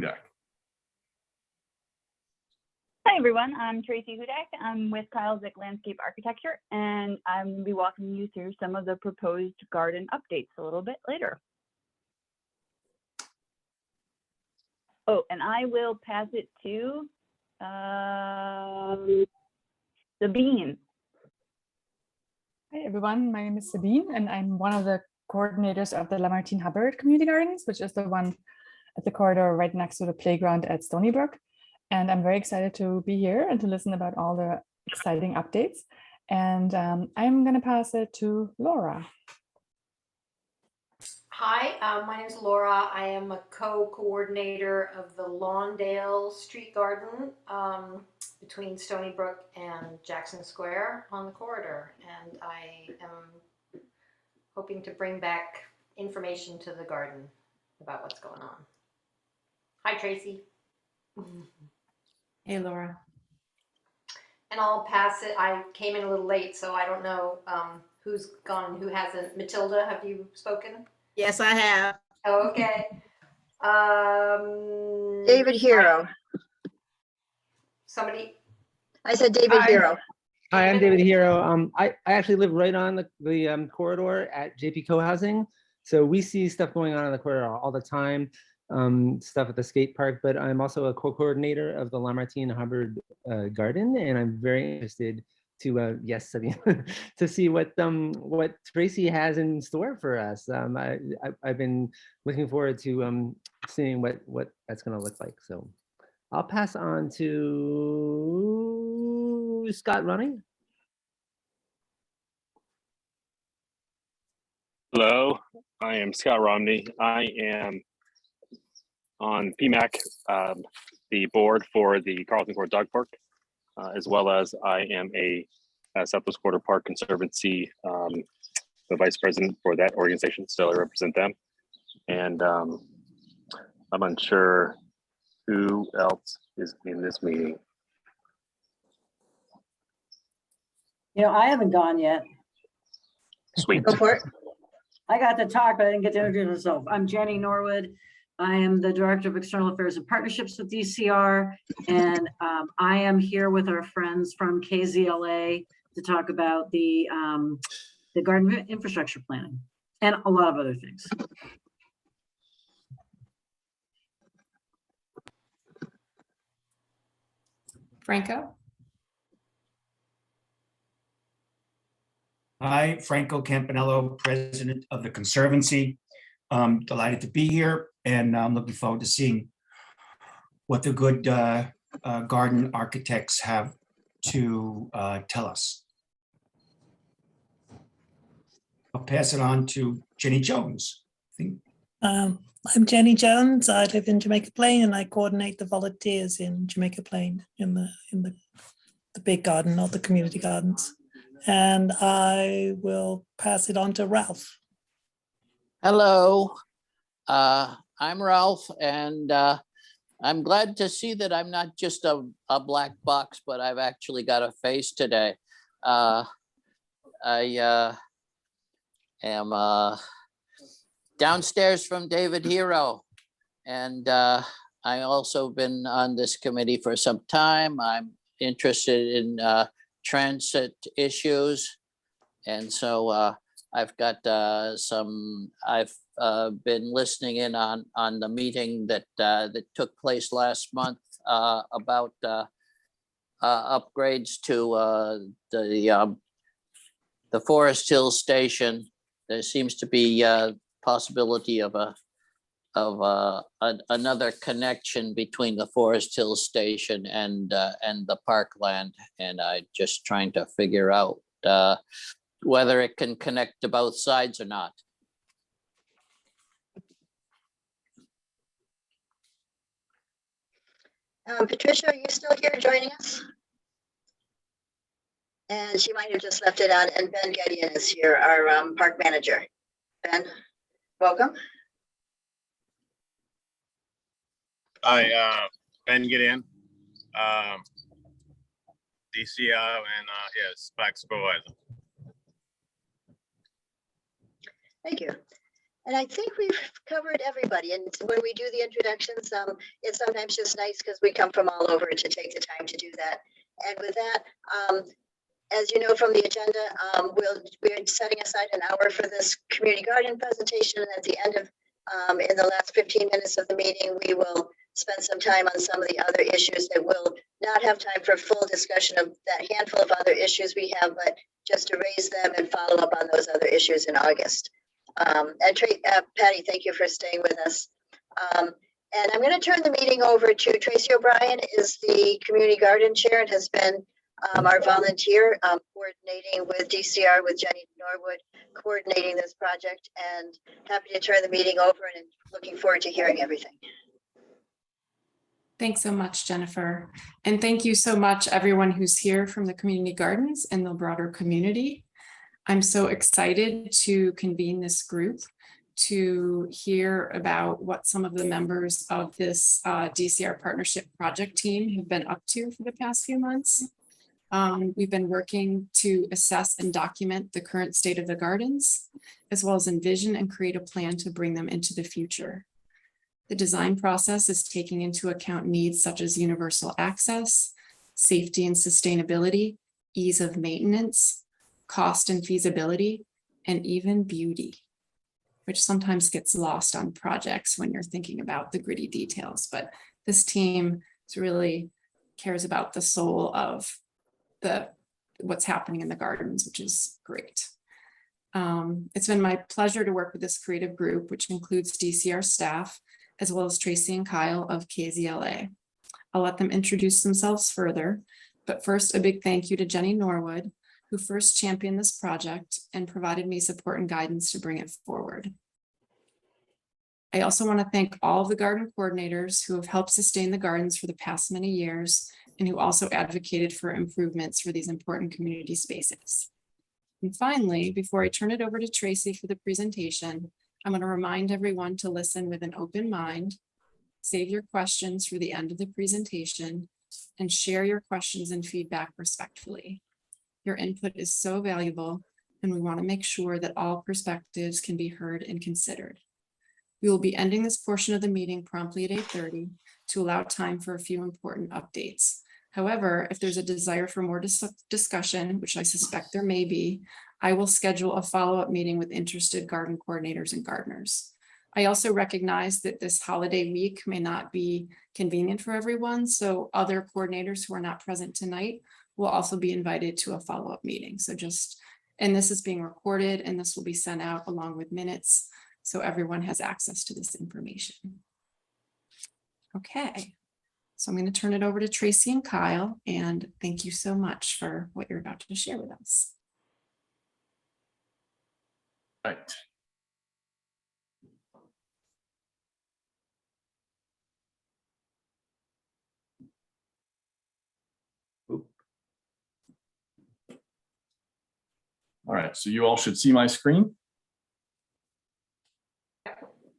Hudak. Hi everyone, I'm Tracy Hudak. I'm with Kyle Zick Landscape Architecture, and I'm going to be walking you through some of the proposed garden updates a little bit later. Oh, and I will pass it to Sabine. Hi everyone, my name is Sabine and I'm one of the coordinators of the Lamartine Hubbard Community Gardens, which is the one at the corridor right next to the playground at Stony Brook. And I'm very excited to be here and to listen about all the exciting updates. And I'm going to pass it to Laura. Hi, my name is Laura. I am a co-coordinator of the Lawndale Street Garden between Stony Brook and Jackson Square on the corridor. And I am hoping to bring back information to the garden about what's going on. Hi, Tracy. Hey, Laura. And I'll pass it. I came in a little late, so I don't know who's gone, who hasn't. Matilda, have you spoken? Yes, I have. Oh, okay. David Hero. Somebody. I said David Hero. Hi, I'm David Hero. I actually live right on the corridor at JP Co-housing. So we see stuff going on the corridor all the time, stuff at the skate park, but I'm also a co-coordinator of the Lamartine Hubbard Garden, and I'm very interested to, yes, Sabine, to see what Tracy has in store for us. I've been looking forward to seeing what that's gonna look like. So I'll pass on to Scott Roney. Hello, I am Scott Romney. I am on PMAC, the board for the Carlton Court Dog Park, as well as I am a Southwest Quarter Park Conservancy, the vice president for that organization, so I represent them. And I'm unsure who else is in this meeting. You know, I haven't gone yet. Sweet. Go for it. I got to talk, but I didn't get to introduce myself. I'm Jenny Norwood. I am the Director of External Affairs and Partnerships with DCR, and I am here with our friends from KZLA to talk about the garden infrastructure planning and a lot of other things. Franco? Hi, Franco Campanello, President of the Conservancy. Delighted to be here, and I'm looking forward to seeing what the good garden architects have to tell us. I'll pass it on to Jenny Jones. I'm Jenny Jones. I live in Jamaica Plain and I coordinate the volunteers in Jamaica Plain in the big garden, not the community gardens. And I will pass it on to Ralph. Hello, I'm Ralph, and I'm glad to see that I'm not just a black box, but I've actually got a face today. I am downstairs from David Hero, and I also been on this committee for some time. I'm interested in transit issues, and so I've got I've been listening in on the meeting that took place last month about upgrades to the Forest Hill station. There seems to be a possibility of another connection between the Forest Hill station and the parkland, and I'm just trying to figure out whether it can connect to both sides or not. Patricia, are you still here joining us? And she might have just left it out. And Ben Gideon is here, our park manager. Ben, welcome. Hi, Ben Gideon, DCR, and yes, Black Supervisor. Thank you. And I think we've covered everybody. And when we do the introductions, it's sometimes just nice because we come from all over to take the time to do that. And with that, as you know from the agenda, we're setting aside an hour for this community garden presentation. And at the end of, in the last 15 minutes of the meeting, we will spend some time on some of the other issues that will not have time for full discussion of that handful of other issues we have, but just to raise them and follow up on those other issues in August. And Patty, thank you for staying with us. And I'm going to turn the meeting over to Tracy O'Brien, is the community garden chair and has been our volunteer coordinating with DCR with Jenny Norwood, coordinating this project, and happy to turn the meeting over and looking forward to hearing everything. Thanks so much, Jennifer. And thank you so much, everyone who's here from the community gardens and the broader community. I'm so excited to convene this group to hear about what some of the members of this DCR partnership project team have been up to for the past few months. We've been working to assess and document the current state of the gardens, as well as envision and create a plan to bring them into the future. The design process is taking into account needs such as universal access, safety and sustainability, ease of maintenance, cost and feasibility, and even beauty, which sometimes gets lost on projects when you're thinking about the gritty details. But this team really cares about the soul of what's happening in the gardens, which is great. It's been my pleasure to work with this creative group, which includes DCR staff, as well as Tracy and Kyle of KZLA. I'll let them introduce themselves further, but first a big thank you to Jenny Norwood, who first championed this project and provided me support and guidance to bring it forward. I also want to thank all of the garden coordinators who have helped sustain the gardens for the past many years and who also advocated for improvements for these important community spaces. And finally, before I turn it over to Tracy for the presentation, I'm going to remind everyone to listen with an open mind, save your questions for the end of the presentation, and share your questions and feedback respectfully. Your input is so valuable, and we want to make sure that all perspectives can be heard and considered. We will be ending this portion of the meeting promptly at 8:30 to allow time for a few important updates. However, if there's a desire for more discussion, which I suspect there may be, I will schedule a follow-up meeting with interested garden coordinators and gardeners. I also recognize that this holiday week may not be convenient for everyone, so other coordinators who are not present tonight will also be invited to a follow-up meeting. So and this is being recorded and this will be sent out along with minutes, so everyone has access to this information. Okay, so I'm going to turn it over to Tracy and Kyle, and thank you so much for what you're about to share with us. Right. All right, so you all should see my screen.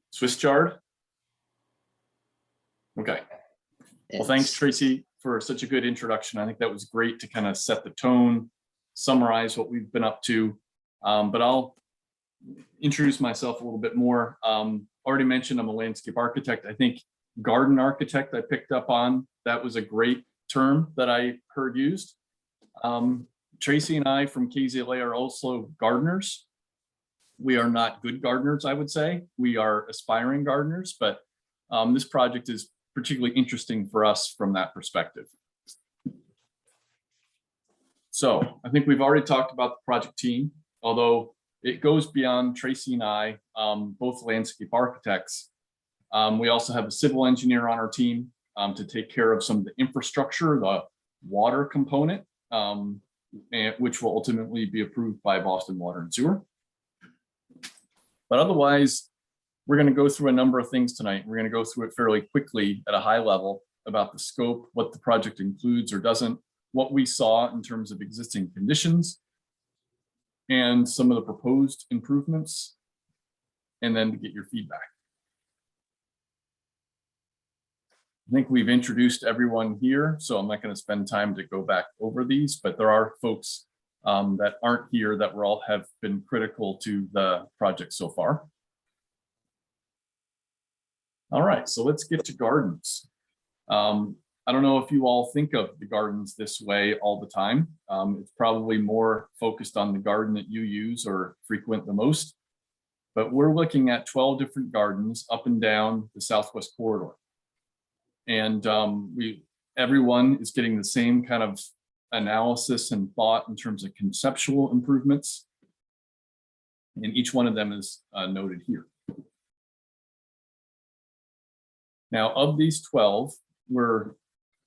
Swiss chard. Okay. Well, thanks, Tracy, for such a good introduction. I think that was great to kind of set the tone, summarize what we've been up to. But I'll introduce myself a little bit more. Already mentioned I'm a landscape architect. I think garden architect I picked up on. That was a great term that I heard used. Tracy and I from KZLA are also gardeners. We are not good gardeners, I would say. We are aspiring gardeners, but this project is particularly interesting for us from that perspective. So I think we've already talked about the project team, although it goes beyond Tracy and I, both landscape architects. We also have a civil engineer on our team to take care of some of the infrastructure, the water component, which will ultimately be approved by Boston Water and Sewer. But otherwise, we're going to go through a number of things tonight. We're going to go through it fairly quickly at a high level about the scope, what the project includes or doesn't, what we saw in terms of existing conditions, and some of the proposed improvements, and then to get your feedback. I think we've introduced everyone here, so I'm not going to spend time to go back over these, but there are folks that aren't here that have been critical to the project so far. All right, so let's get to gardens. I don't know if you all think of the gardens this way all the time. It's probably more focused on the garden that you use or frequent the most. But we're looking at 12 different gardens up and down the Southwest corridor. And everyone is getting the same kind of analysis and thought in terms of conceptual improvements. And each one of them is noted here. Now, of these 12, we're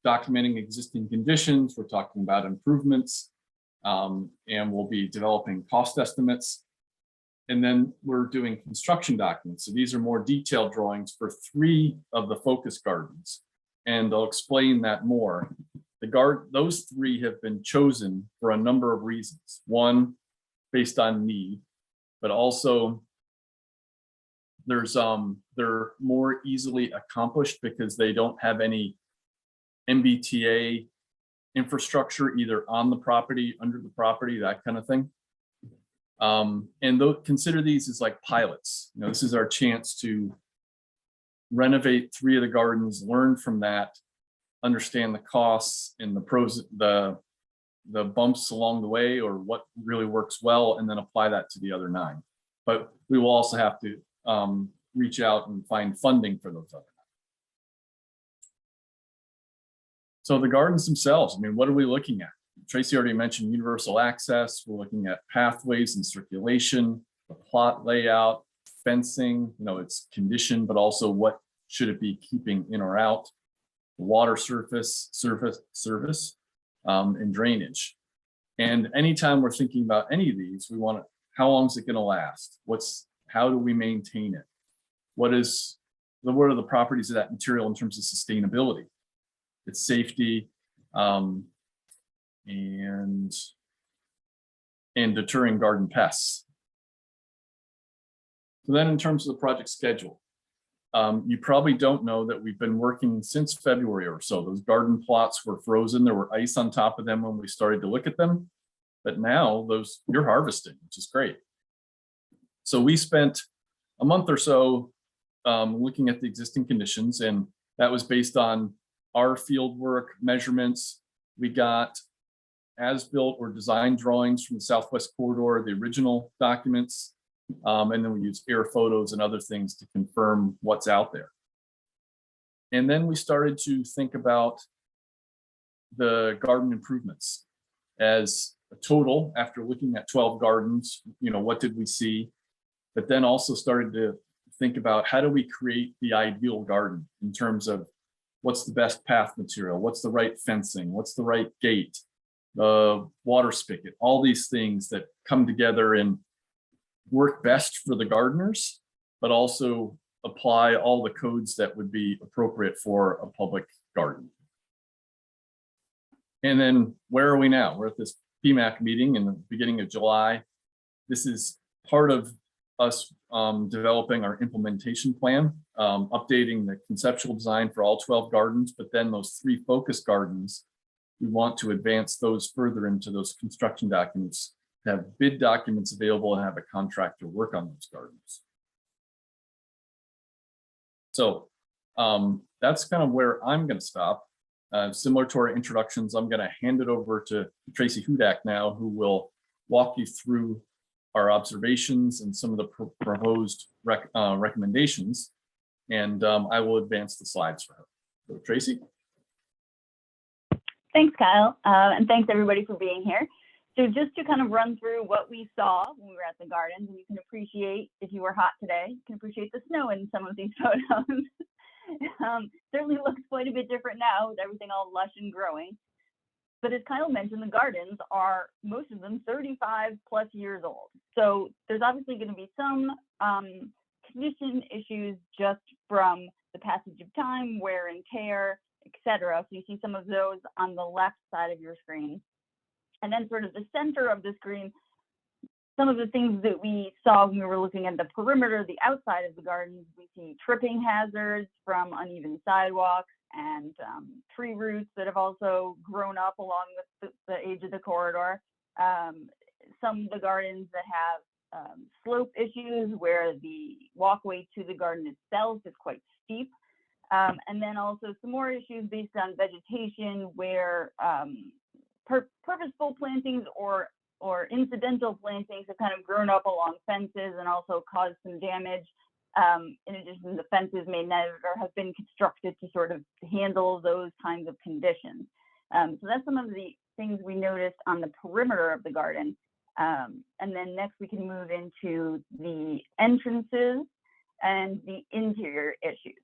documenting existing conditions, we're talking about improvements, and we'll be developing cost estimates. And then we're doing construction documents. So these are more detailed drawings for 3 of the focus gardens. And I'll explain that more. Those 3 have been chosen for a number of reasons. One, based on need, but also they're more easily accomplished because they don't have any MBTA infrastructure either on the property, under the property, that kind of thing. And consider these as like pilots. You know, this is our chance to renovate 3 of the gardens, learn from that, understand the costs and the pros, the bumps along the way, or what really works well, and then apply that to the other 9. But we will also have to reach out and find funding for those other 9. So the gardens themselves, I mean, what are we looking at? Tracy already mentioned universal access. We're looking at pathways and circulation, the plot layout, fencing, you know, its condition, but also what should it be keeping in or out, the water service, and drainage. And anytime we're thinking about any of these, we want to, how long is it going to last? How do we maintain it? What are the properties of that material in terms of sustainability, its safety, and deterring garden pests. So then in terms of the project schedule, you probably don't know that we've been working since February or so. Those garden plots were frozen. There were ice on top of them when we started to look at them. But now you're harvesting, which is great. So we spent a month or so looking at the existing conditions, and that was based on our field work measurements. We got as-built or design drawings from the Southwest corridor, the original documents, and then we use air photos and other things to confirm what's out there. And then we started to think about the garden improvements as a total after looking at 12 gardens. You know, what did we see? But then also started to think about how do we create the ideal garden in terms of what's the best path material, what's the right fencing, what's the right gate, the water spigot, all these things that come together and work best for the gardeners, but also apply all the codes that would be appropriate for a public garden. And then where are we now? We're at this PMAC meeting in the beginning of July. This is part of us developing our implementation plan, updating the conceptual design for all 12 gardens, but then those 3 focus gardens, we want to advance those further into those construction documents, have bid documents available, and have a contractor work on those gardens. So that's kind of where I'm going to stop. Similar to our introductions, I'm going to hand it over to Tracy Hudak now, who will walk you through our observations and some of the proposed recommendations. And I will advance the slides for her. So Tracy. Thanks, Kyle. And thanks everybody for being here. So just to kind of run through what we saw when we were at the gardens, and you can appreciate, if you were hot today, you can appreciate the snow in some of these photos. Certainly looks quite a bit different now with everything all lush and growing. But as Kyle mentioned, the gardens are, most of them, 35 plus years old. So there's obviously going to be some condition issues just from the passage of time, wear and tear, etc. So you see some of those on the left side of your screen. And then sort of the center of the screen, some of the things that we saw when we were looking at the perimeter, the outside of the gardens, we see tripping hazards from uneven sidewalks and tree roots that have also grown up along with the age of the corridor. Some of the gardens that have slope issues where the walkway to the garden itself is quite steep. And then also some more issues based on vegetation where purposeful plantings or incidental plantings have kind of grown up along fences and also caused some damage. In addition, the fences may never have been constructed to sort of handle those kinds of conditions. So that's some of the things we noticed on the perimeter of the garden. And then next we can move into the entrances and the interior issues.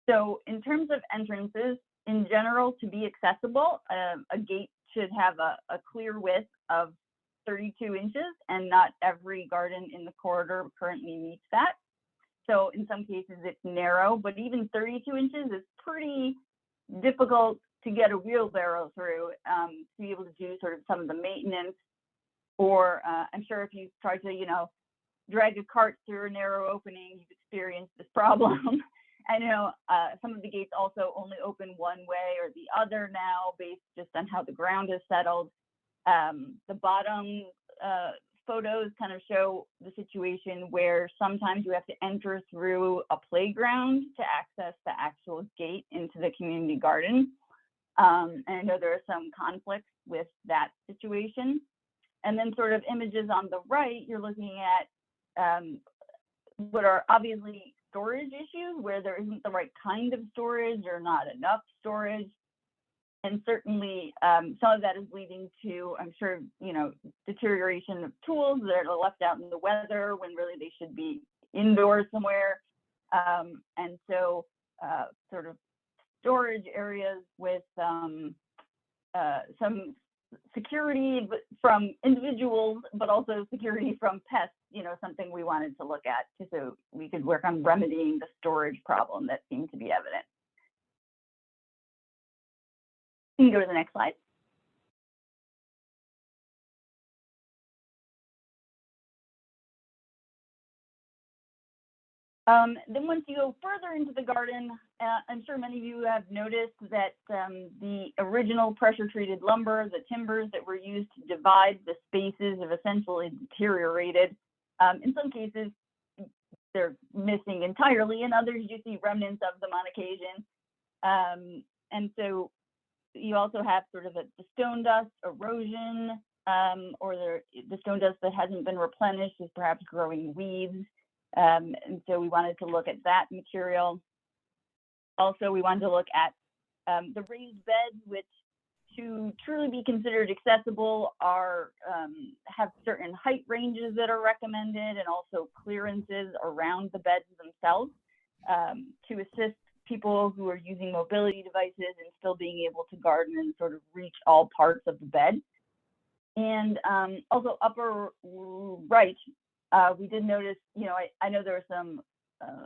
So in terms of entrances, in general, to be accessible, a gate should have a clear width of 32 inches, and not every garden in the corridor currently meets that. So in some cases it's narrow, but even 32 inches is pretty difficult to get a wheelbarrow through to be able to do sort of some of the maintenance. Or I'm sure if you try to, you know, drag a cart through a narrow opening, you've experienced this problem. I know some of the gates also only open one way or the other now based just on how the ground is settled. The bottom photos kind of show the situation where sometimes you have to enter through a playground to access the actual gate into the community garden. And I know there are some conflicts with that situation. And then sort of images on the right, you're looking at what are obviously storage issues where there isn't the right kind of storage or not enough storage. And certainly some of that is leading to, I'm sure, you know, deterioration of tools that are left out in the weather when really they should be indoors somewhere. And so sort of storage areas with some security from individuals, but also security from pests, you know, something we wanted to look at so we could work on remedying the storage problem that seemed to be evident. You can go to the next slide. Then once you go further into the garden, I'm sure many of you have noticed that the original pressure-treated lumber, the timbers that were used to divide the spaces have essentially deteriorated. In some cases, they're missing entirely. In others, you see remnants of them on occasion. And so you also have sort of the stone dust erosion, or the stone dust that hasn't been replenished is perhaps growing weeds. And so we wanted to look at that material. Also, we wanted to look at the raised beds, which to truly be considered accessible are have certain height ranges that are recommended and also clearances around the beds themselves to assist people who are using mobility devices and still being able to garden and sort of reach all parts of the bed. And also upper right, we did notice, you know, I know there were some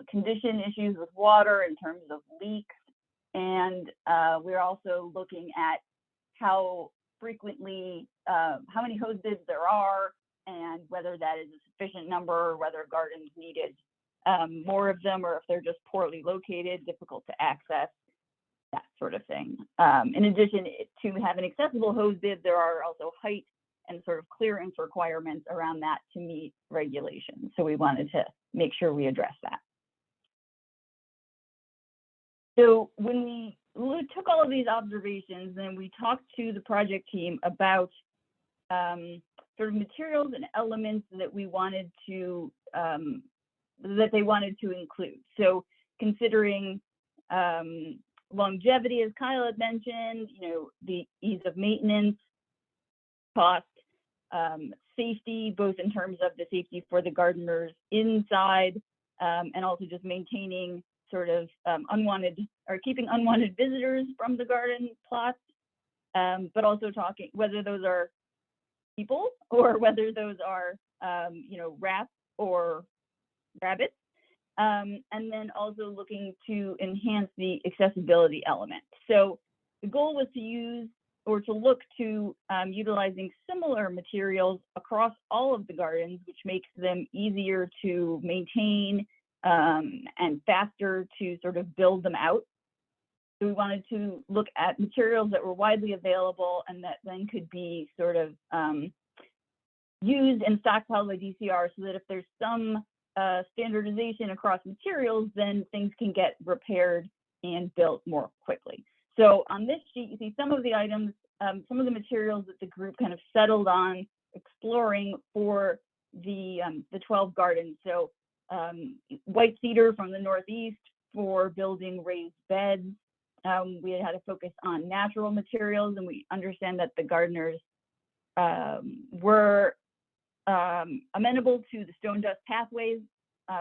condition issues with water in terms of leaks. And we're also looking at how frequently, how many hose bibs there are and whether that is a sufficient number or whether gardens needed more of them or if they're just poorly located, difficult to access, that sort of thing. In addition to having accessible hose bibs, there are also height and sort of clearance requirements around that to meet regulations. So we wanted to make sure we address that. So when we took all of these observations and we talked to the project team about sort of materials and elements that we wanted to, that they wanted to include. So considering longevity, as Kyle had mentioned, you know, the ease of maintenance, cost, safety, both in terms of the safety for the gardeners inside and also just maintaining sort of unwanted or keeping unwanted visitors from the garden plots, but also talking whether those are people or whether those are, you know, rats or rabbits. And then also looking to enhance the accessibility element. So the goal was to use or to look to utilizing similar materials across all of the gardens, which makes them easier to maintain and faster to sort of build them out. So we wanted to look at materials that were widely available and that then could be sort of used and stockpiled by DCR so that if there's some standardization across materials, then things can get repaired and built more quickly. So on this sheet, you see some of the items, some of the materials that the group kind of settled on exploring for the 12 gardens. So white cedar from the Northeast for building raised beds. We had a focus on natural materials, and we understand that the gardeners were amenable to the stone dust pathways.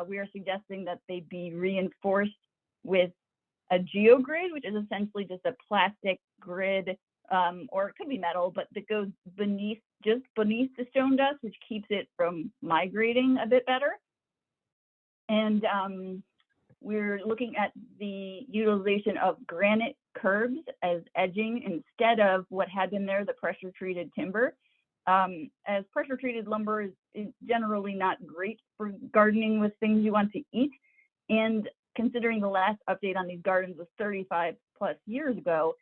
We are suggesting that they be reinforced with a geogrid, which is essentially just a plastic grid, or it could be metal, but that goes just beneath the stone dust, which keeps it from migrating a bit better. And we're looking at the utilization of granite curbs as edging instead of what had been there, the pressure treated timber. As pressure treated lumber is generally not great for gardening with things you want to eat. And considering the last update on these gardens was 35 plus years ago,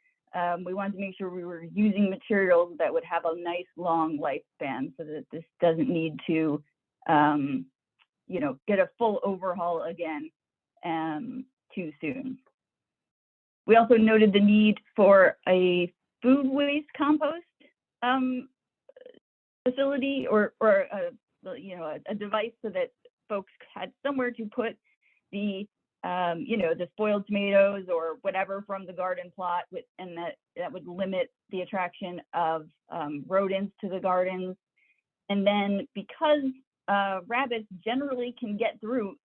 we wanted to make sure we were using materials that would have a nice long lifespan so that this doesn't need to, get a full overhaul again too soon. We also noted the need for a food waste compost facility or a device so that folks had somewhere to put the the spoiled tomatoes or whatever from the garden plot, and that would limit the attraction of rodents to the gardens. And then because rabbits generally can get through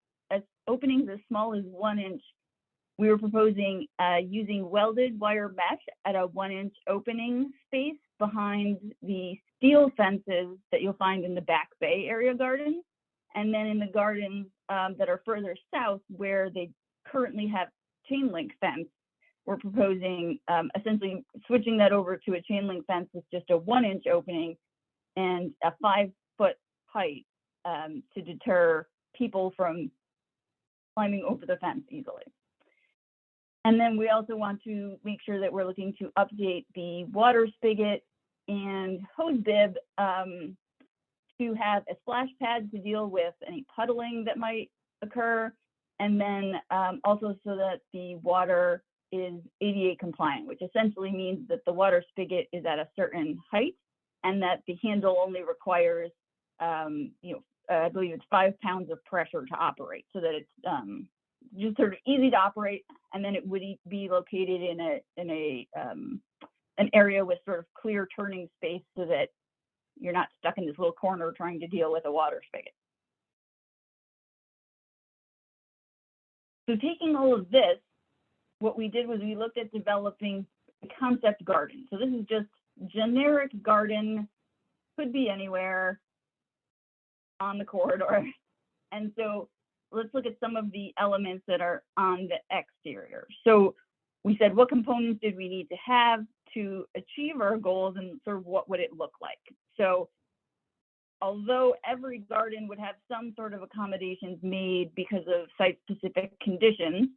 openings as small as 1 inch, we were proposing using welded wire mesh at a 1 inch opening space behind the steel fences that you'll find in the Back Bay area gardens. And then in the gardens that are further south, where they currently have chain link fence, we're proposing essentially switching that over to a chain link fence with just a 1 inch opening and a 5-foot height to deter people from climbing over the fence easily. And then we also want to make sure that we're looking to update the water spigot and hose bib to have a splash pad to deal with any puddling that might occur, and then also so that the water is ADA compliant, which essentially means that the water spigot is at a certain height and that the handle only requires, I believe it's 5 pounds of pressure to operate, so that it's just sort of easy to operate, and then it would be located in an area with sort of clear turning space so that you're not stuck in this little corner trying to deal with a water spigot. So taking all of this, what we did was we looked at developing a concept garden. So this is just generic garden, could be anywhere on the corridor. And so let's look at some of the elements that are on the exterior. So we said, what components did we need to have to achieve our goals, and sort of what would it look like? So although every garden would have some sort of accommodations made because of site-specific conditions,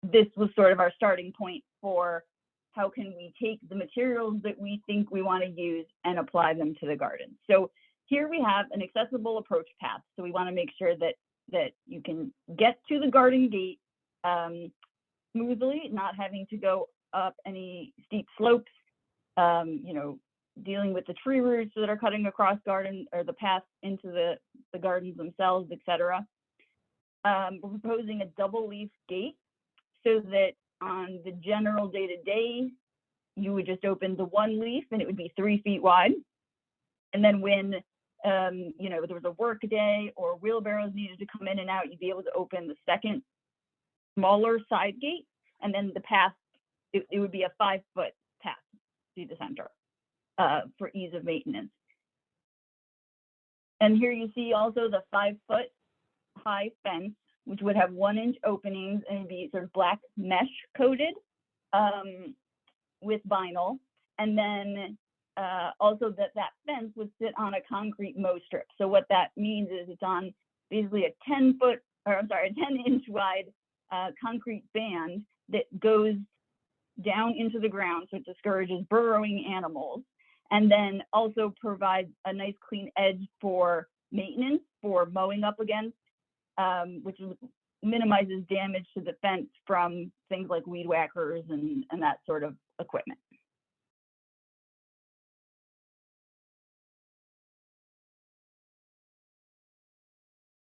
this was sort of our starting point for how can we take the materials that we think we want to use and apply them to the garden. So here we have an accessible approach path. So we want to make sure that you can get to the garden gate smoothly, not having to go up any steep slopes, dealing with the tree roots that are cutting across garden or the path into the gardens themselves, etc. We're proposing a double leaf gate so that on the general day-to-day, you would just open the one leaf and it would be 3 feet wide. And then when there was a work day or wheelbarrows needed to come in and out, you'd be able to open the second smaller side gate, and then the path, it would be a 5-foot path to the center for ease of maintenance. And here you see also the 5-foot high fence, which would have 1 inch openings and be sort of black mesh coated with vinyl. And then also that fence would sit on a concrete mow strip. So what that means is it's on basically a 10 inch wide concrete band that goes down into the ground, so it discourages burrowing animals, and then also provides a nice clean edge for maintenance, for mowing up against, which minimizes damage to the fence from things like weed whackers and that sort of equipment.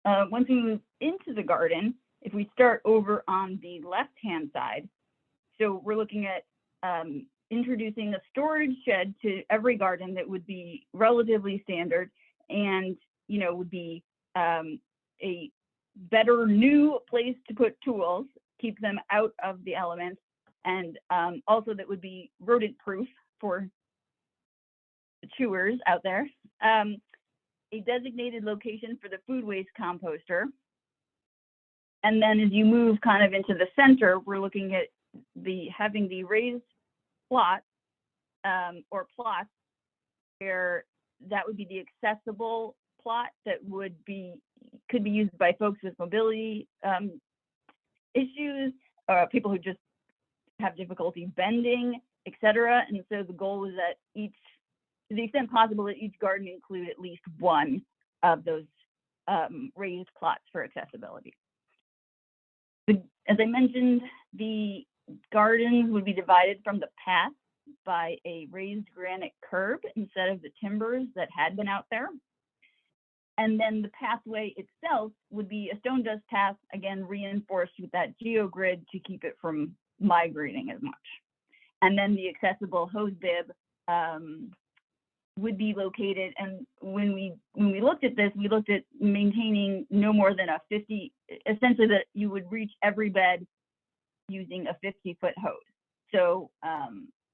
Once we move into the garden, if we start over on the left-hand side, so we're looking at introducing a storage shed to every garden that would be relatively standard and, you know, would be a better new place to put tools, keep them out of the elements, and also that would be rodent proof for the chewers out there. A designated location for the food waste composter. And then as you move kind of into the center, we're looking at having the raised plot or plots where that would be the accessible plot that could be used by folks with mobility issues, people who just have difficulty bending, etc. And so the goal was that to the extent possible, that each garden include at least one of those raised plots for accessibility. As I mentioned, the gardens would be divided from the path by a raised granite curb instead of the timbers that had been out there. And then the pathway itself would be a stone dust path, again, reinforced with that geogrid to keep it from migrating as much. And then the accessible hose bib would be located. And when we looked at this, we looked at maintaining no more than a 50, essentially that you would reach every bed using a 50-foot hose. So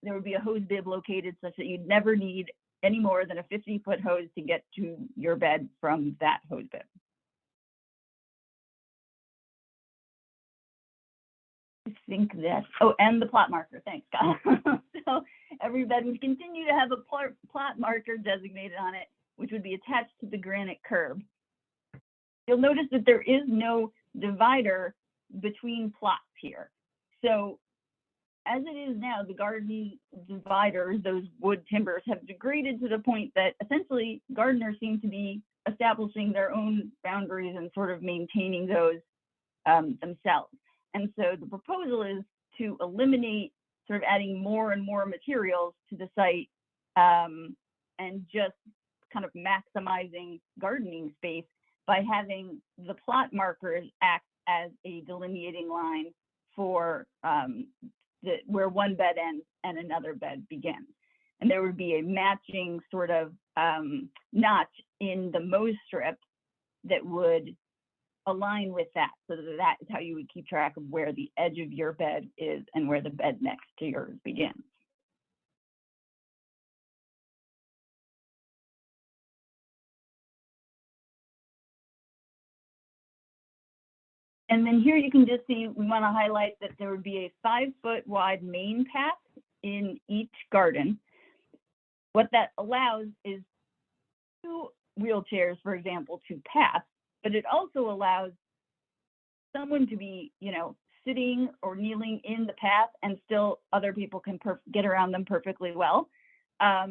there would be a hose bib located such that you'd never need any more than a 50-foot hose to get to your bed from that hose bib. I think that, oh, and the plot marker, thanks, Scott. So every bed would continue to have a plot marker designated on it, which would be attached to the granite curb. You'll notice that there is no divider between plots here. So as it is now, the garden dividers, those wood timbers, have degraded to the point that essentially gardeners seem to be establishing their own boundaries and sort of maintaining those themselves. And so the proposal is to eliminate sort of adding more and more materials to the site and just kind of maximizing gardening space by having the plot markers act as a delineating line for where one bed ends and another bed begins. And there would be a matching sort of notch in the mow strip that would align with that, so that is how you would keep track of where the edge of your bed is and where the bed next to yours begins. And then here you can just see, we want to highlight that there would be a 5-foot wide main path in each garden. What that allows is 2 wheelchairs, for example, to pass, but it also allows someone to be, you know, sitting or kneeling in the path and still other people can get around them perfectly well. As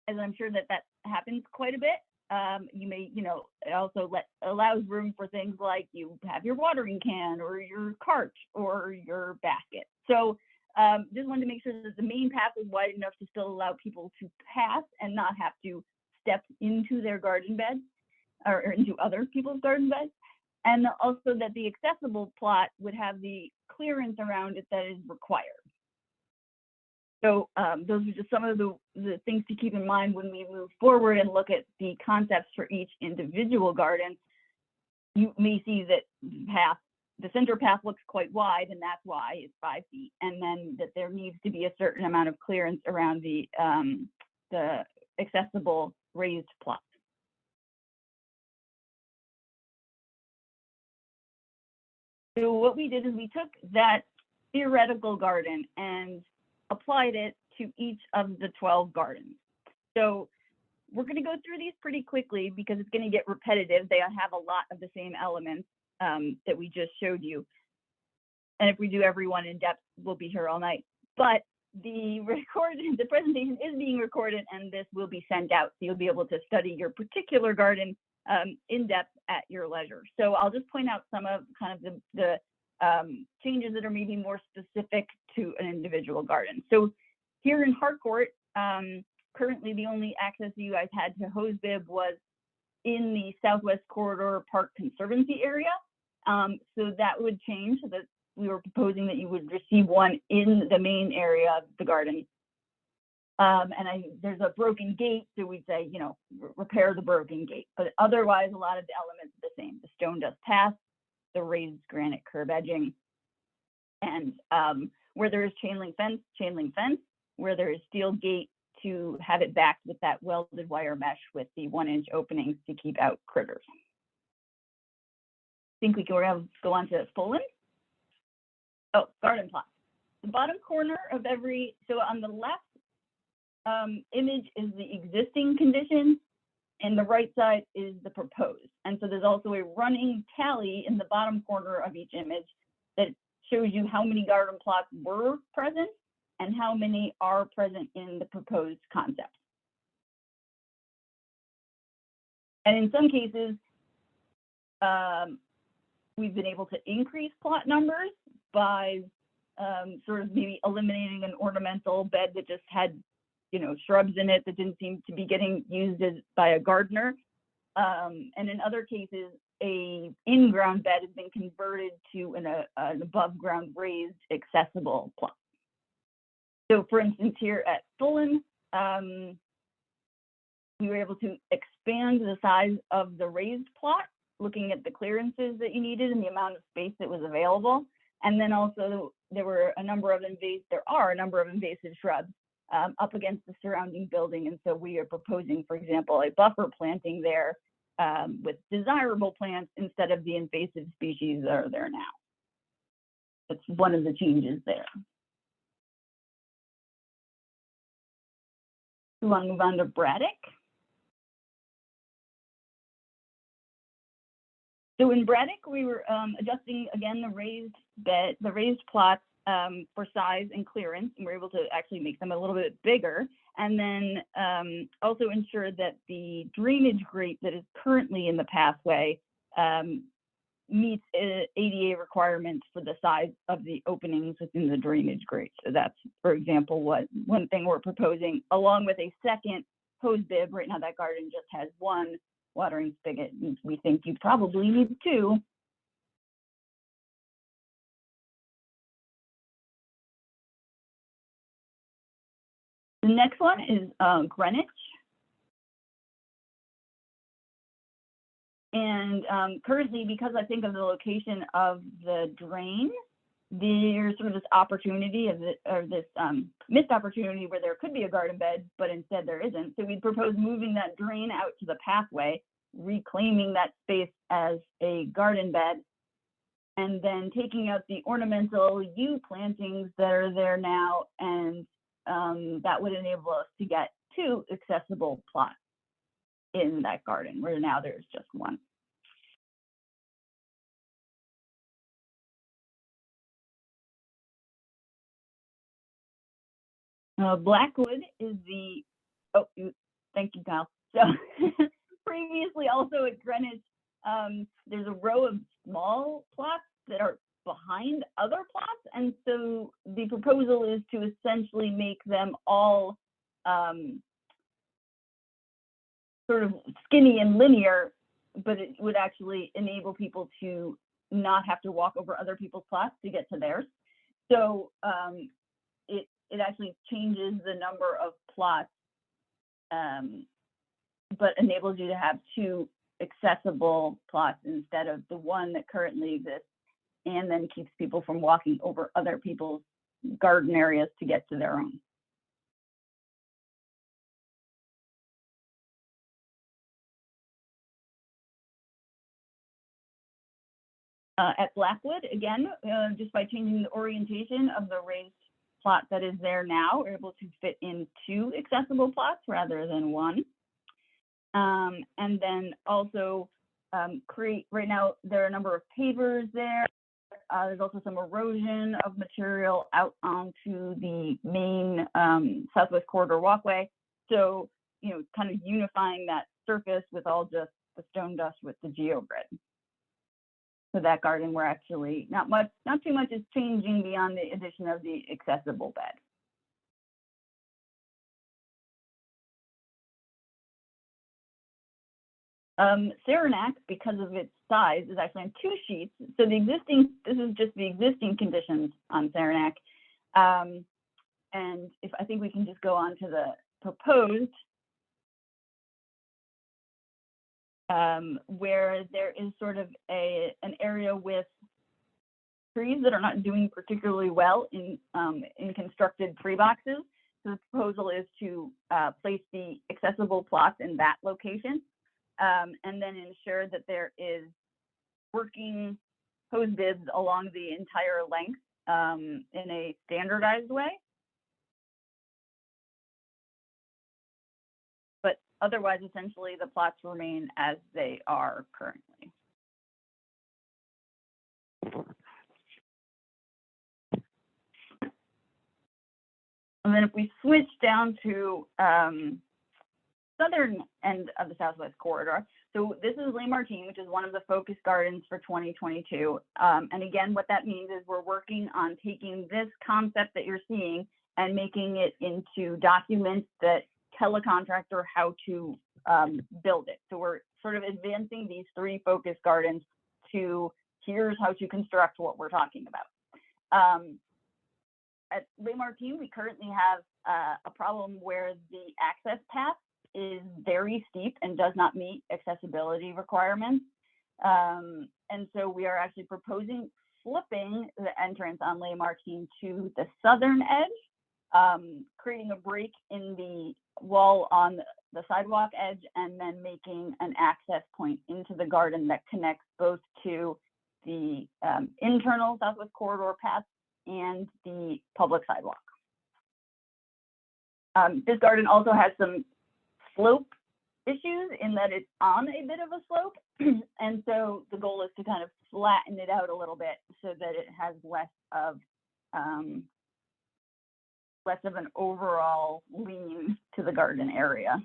I'm sure that happens quite a bit. You may, you know, it also allows room for things like you have your watering can or your cart or your basket. So just wanted to make sure that the main path is wide enough to still allow people to pass and not have to step into their garden bed or into other people's garden beds. And also that the accessible plot would have the clearance around it that is required. So those are just some of the things to keep in mind when we move forward and look at the concepts for each individual garden. You may see that the center path looks quite wide, and that's why it's 5 feet. And then that there needs to be a certain amount of clearance around the accessible raised plot. So what we did is we took that theoretical garden and applied it to each of the 12 gardens. So we're going to go through these pretty quickly because it's going to get repetitive. They have a lot of the same elements that we just showed you. And if we do every one in depth, we'll be here all night. But the presentation is being recorded and this will be sent out. So you'll be able to study your particular garden in depth at your leisure. So I'll just point out some of kind of the changes that are maybe more specific to an individual garden. So here in Harcourt, currently the only access you guys had to hose bib was in the Southwest Corridor Park Conservancy area. So that would change, so that we were proposing that you would receive one in the main area of the garden. There's a broken gate, so we'd say, you know, repair the broken gate. But otherwise, a lot of the elements are the same. The stone dust path, the raised granite curb edging, and where there is chain link fence, where there is steel gate, to have it backed with that welded wire mesh with the 1-inch openings to keep out critters. I think we can go on to Fullen. Oh, garden plot. The bottom corner of every, so on the left image is the existing condition, and the right side is the proposed. And so there's also a running tally in the bottom corner of each image that shows you how many garden plots were present and how many are present in the proposed concept. And in some cases, we've been able to increase plot numbers by sort of maybe eliminating an ornamental bed that just had, you know, shrubs in it that didn't seem to be getting used by a gardener. And in other cases, a in-ground bed has been converted to an above-ground raised accessible plot. So for instance, here at Fullen, we were able to expand the size of the raised plot, looking at the clearances that you needed and the amount of space that was available. And then also there are a number of invasive shrubs up against the surrounding building. And so we are proposing, for example, a buffer planting there with desirable plants instead of the invasive species that are there now. That's one of the changes there. We want to move on to Braddock. So in Braddock, we were adjusting again the raised plots for size and clearance, and we're able to actually make them a little bit bigger, and then also ensure that the drainage grate that is currently in the pathway meets ADA requirements for the size of the openings within the drainage grate. So that's, for example, one thing we're proposing, along with a second hose bib. Right now that garden just has one watering spigot, and we think you probably need two. The next one is Greenwich. And currently, because I think of the location of the drain, there's sort of this opportunity this missed opportunity where there could be a garden bed, but instead there isn't. So we propose moving that drain out to the pathway, reclaiming that space as a garden bed, and then taking out the ornamental yew plantings that are there now, and that would enable us to get two accessible plots in that garden, where now there's just one. Blackwood is the, thank you, Kyle. So previously also at Greenwich, there's a row of small plots that are behind other plots. And so the proposal is to essentially make them all sort of skinny and linear, but it would actually enable people to not have to walk over other people's plots to get to theirs. So it actually changes the number of plots, but enables you to have two accessible plots instead of the one that currently exists, and then keeps people from walking over other people's garden areas to get to their own. At Blackwood, again, just by changing the orientation of the raised plot that is there now, we're able to fit in two accessible plots rather than one. And then also right now, there are a number of pavers there. There's also some erosion of material out onto the main Southwest Corridor walkway. So, you know, kind of unifying that surface with all just the stone dust with the geogrid. So that garden, we're actually not too much is changing beyond the addition of the accessible bed. Saranac, because of its size, is actually on 2 sheets. So this is just the existing conditions on Saranac. And I think we can just go on to the proposed, where there is sort of an area with trees that are not doing particularly well in constructed tree boxes. So the proposal is to place the accessible plots in that location, and then ensure that there is working hose bibs along the entire length in a standardized way. But otherwise, essentially, the plots remain as they are currently. And then if we switch down to southern end of the Southwest Corridor, so this is Les Martins, which is one of the focus gardens for 2022. And again, what that means is we're working on taking this concept that you're seeing and making it into documents that tell a contractor how to build it. So we're sort of advancing these 3 focus gardens to here's how to construct what we're talking about. At Les Martins, we currently have a problem where the access path is very steep and does not meet accessibility requirements. And so we are actually proposing flipping the entrance on Les Martins to the southern edge, creating a break in the wall on the sidewalk edge, and then making an access point into the garden that connects both to the internal Southwest Corridor path and the public sidewalk. This garden also has some slope issues in that it's on a bit of a slope. And so the goal is to kind of flatten it out a little bit so that it has less of an overall lean to the garden area.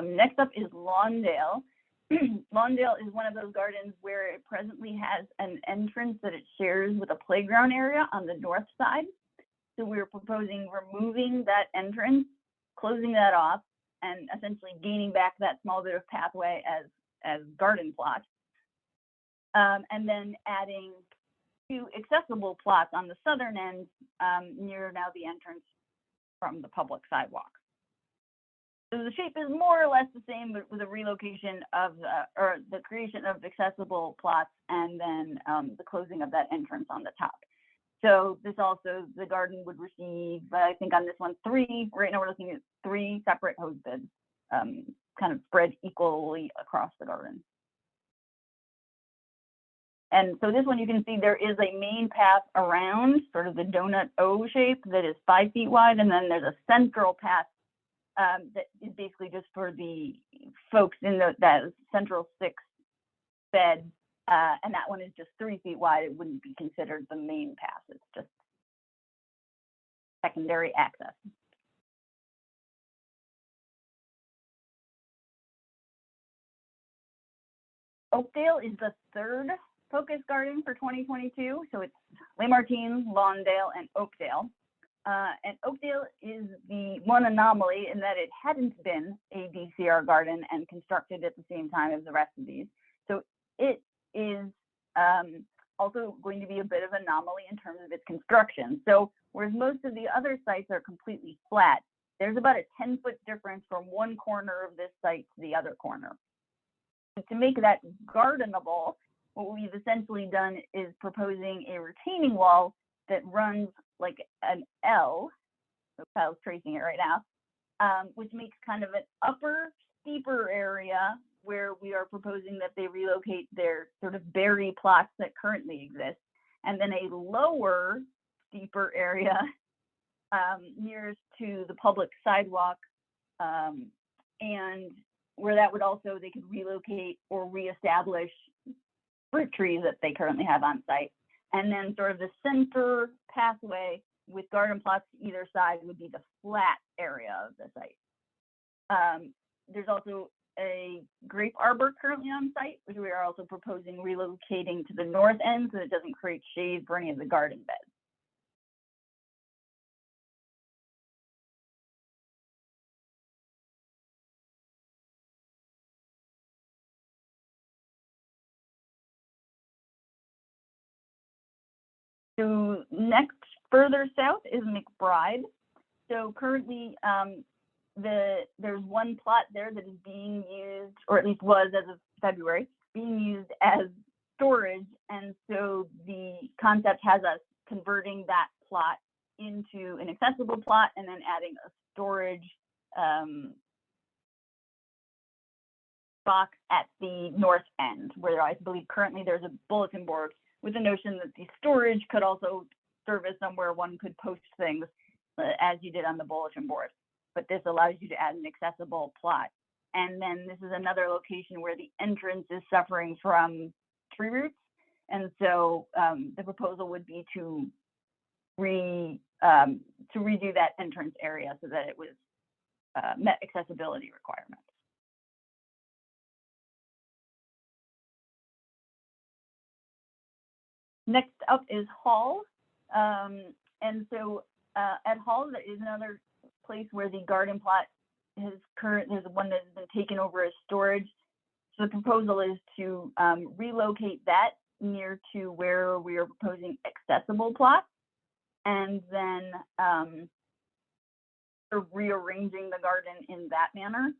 Next up is Lawndale. Lawndale is one of those gardens where it presently has an entrance that it shares with a playground area on the north side. So we're proposing removing that entrance, closing that off, and essentially gaining back that small bit of pathway as garden plots. And then adding 2 accessible plots on the southern end near now the entrance from the public sidewalk. So the shape is more or less the same, but with a relocation of the creation of accessible plots and then the closing of that entrance on the top. So this also, the garden would receive, I think on this one, 3, right now we're looking at 3 separate hose bibs, kind of spread equally across the garden. And so this one, you can see there is a main path around sort of the donut O shape that is 5 feet wide. And then there's a central path that is basically just for the folks in that central 6 bed. And that one is just 3 feet wide. It wouldn't be considered the main path. It's just secondary access. Oakdale is the 3rd focus garden for 2022. So it's Les Martins, Lawndale, and Oakdale. And Oakdale is the one anomaly in that it hadn't been a DCR garden and constructed at the same time as the rest of these. So it is also going to be a bit of an anomaly in terms of its construction. So whereas most of the other sites are completely flat, there's about a 10-foot difference from one corner of this site to the other corner. And to make that gardenable, what we've essentially done is proposing a retaining wall that runs like an L, so Kyle's tracing it right now, which makes kind of an upper, steeper area where we are proposing that they relocate their sort of berry plots that currently exist, and then a lower, steeper area nearest to the public sidewalk, and where that would also, they could relocate or reestablish fruit trees that they currently have on site. And then sort of the center pathway with garden plots either side would be the flat area of the site. There's also a grape arbor currently on site, which we are also proposing relocating to the north end so that it doesn't create shade for any of the garden beds. So next, further south is McBride. So currently, there's one plot there that is being used, or at least was as of February, being used as storage. And so the concept has us converting that plot into an accessible plot and then adding a storage box at the north end, where I believe currently there's a bulletin board with the notion that the storage could also serve as somewhere one could post things as you did on the bulletin board. But this allows you to add an accessible plot. And then this is another location where the entrance is suffering from tree roots. And so the proposal would be to redo that entrance area so that it was met accessibility requirements. Next up is Hall. And so at Hall, there is another place where the garden plot there's one that has been taken over as storage. So the proposal is to relocate that near to where we are proposing accessible plots, and then sort of rearranging the garden in that manner.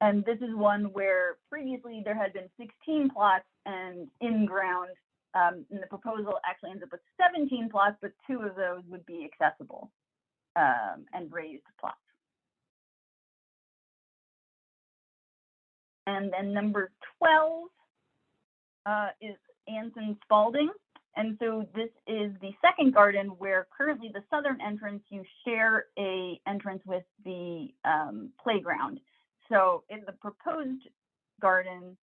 And this is one where previously there had been 16 plots and in ground, and the proposal actually ends up with 17 plots, but 2 of those would be accessible and raised plots. And then number 12 is Anson Spalding. And so this is the second garden where currently the southern entrance, you share a entrance with the playground. So in the proposed garden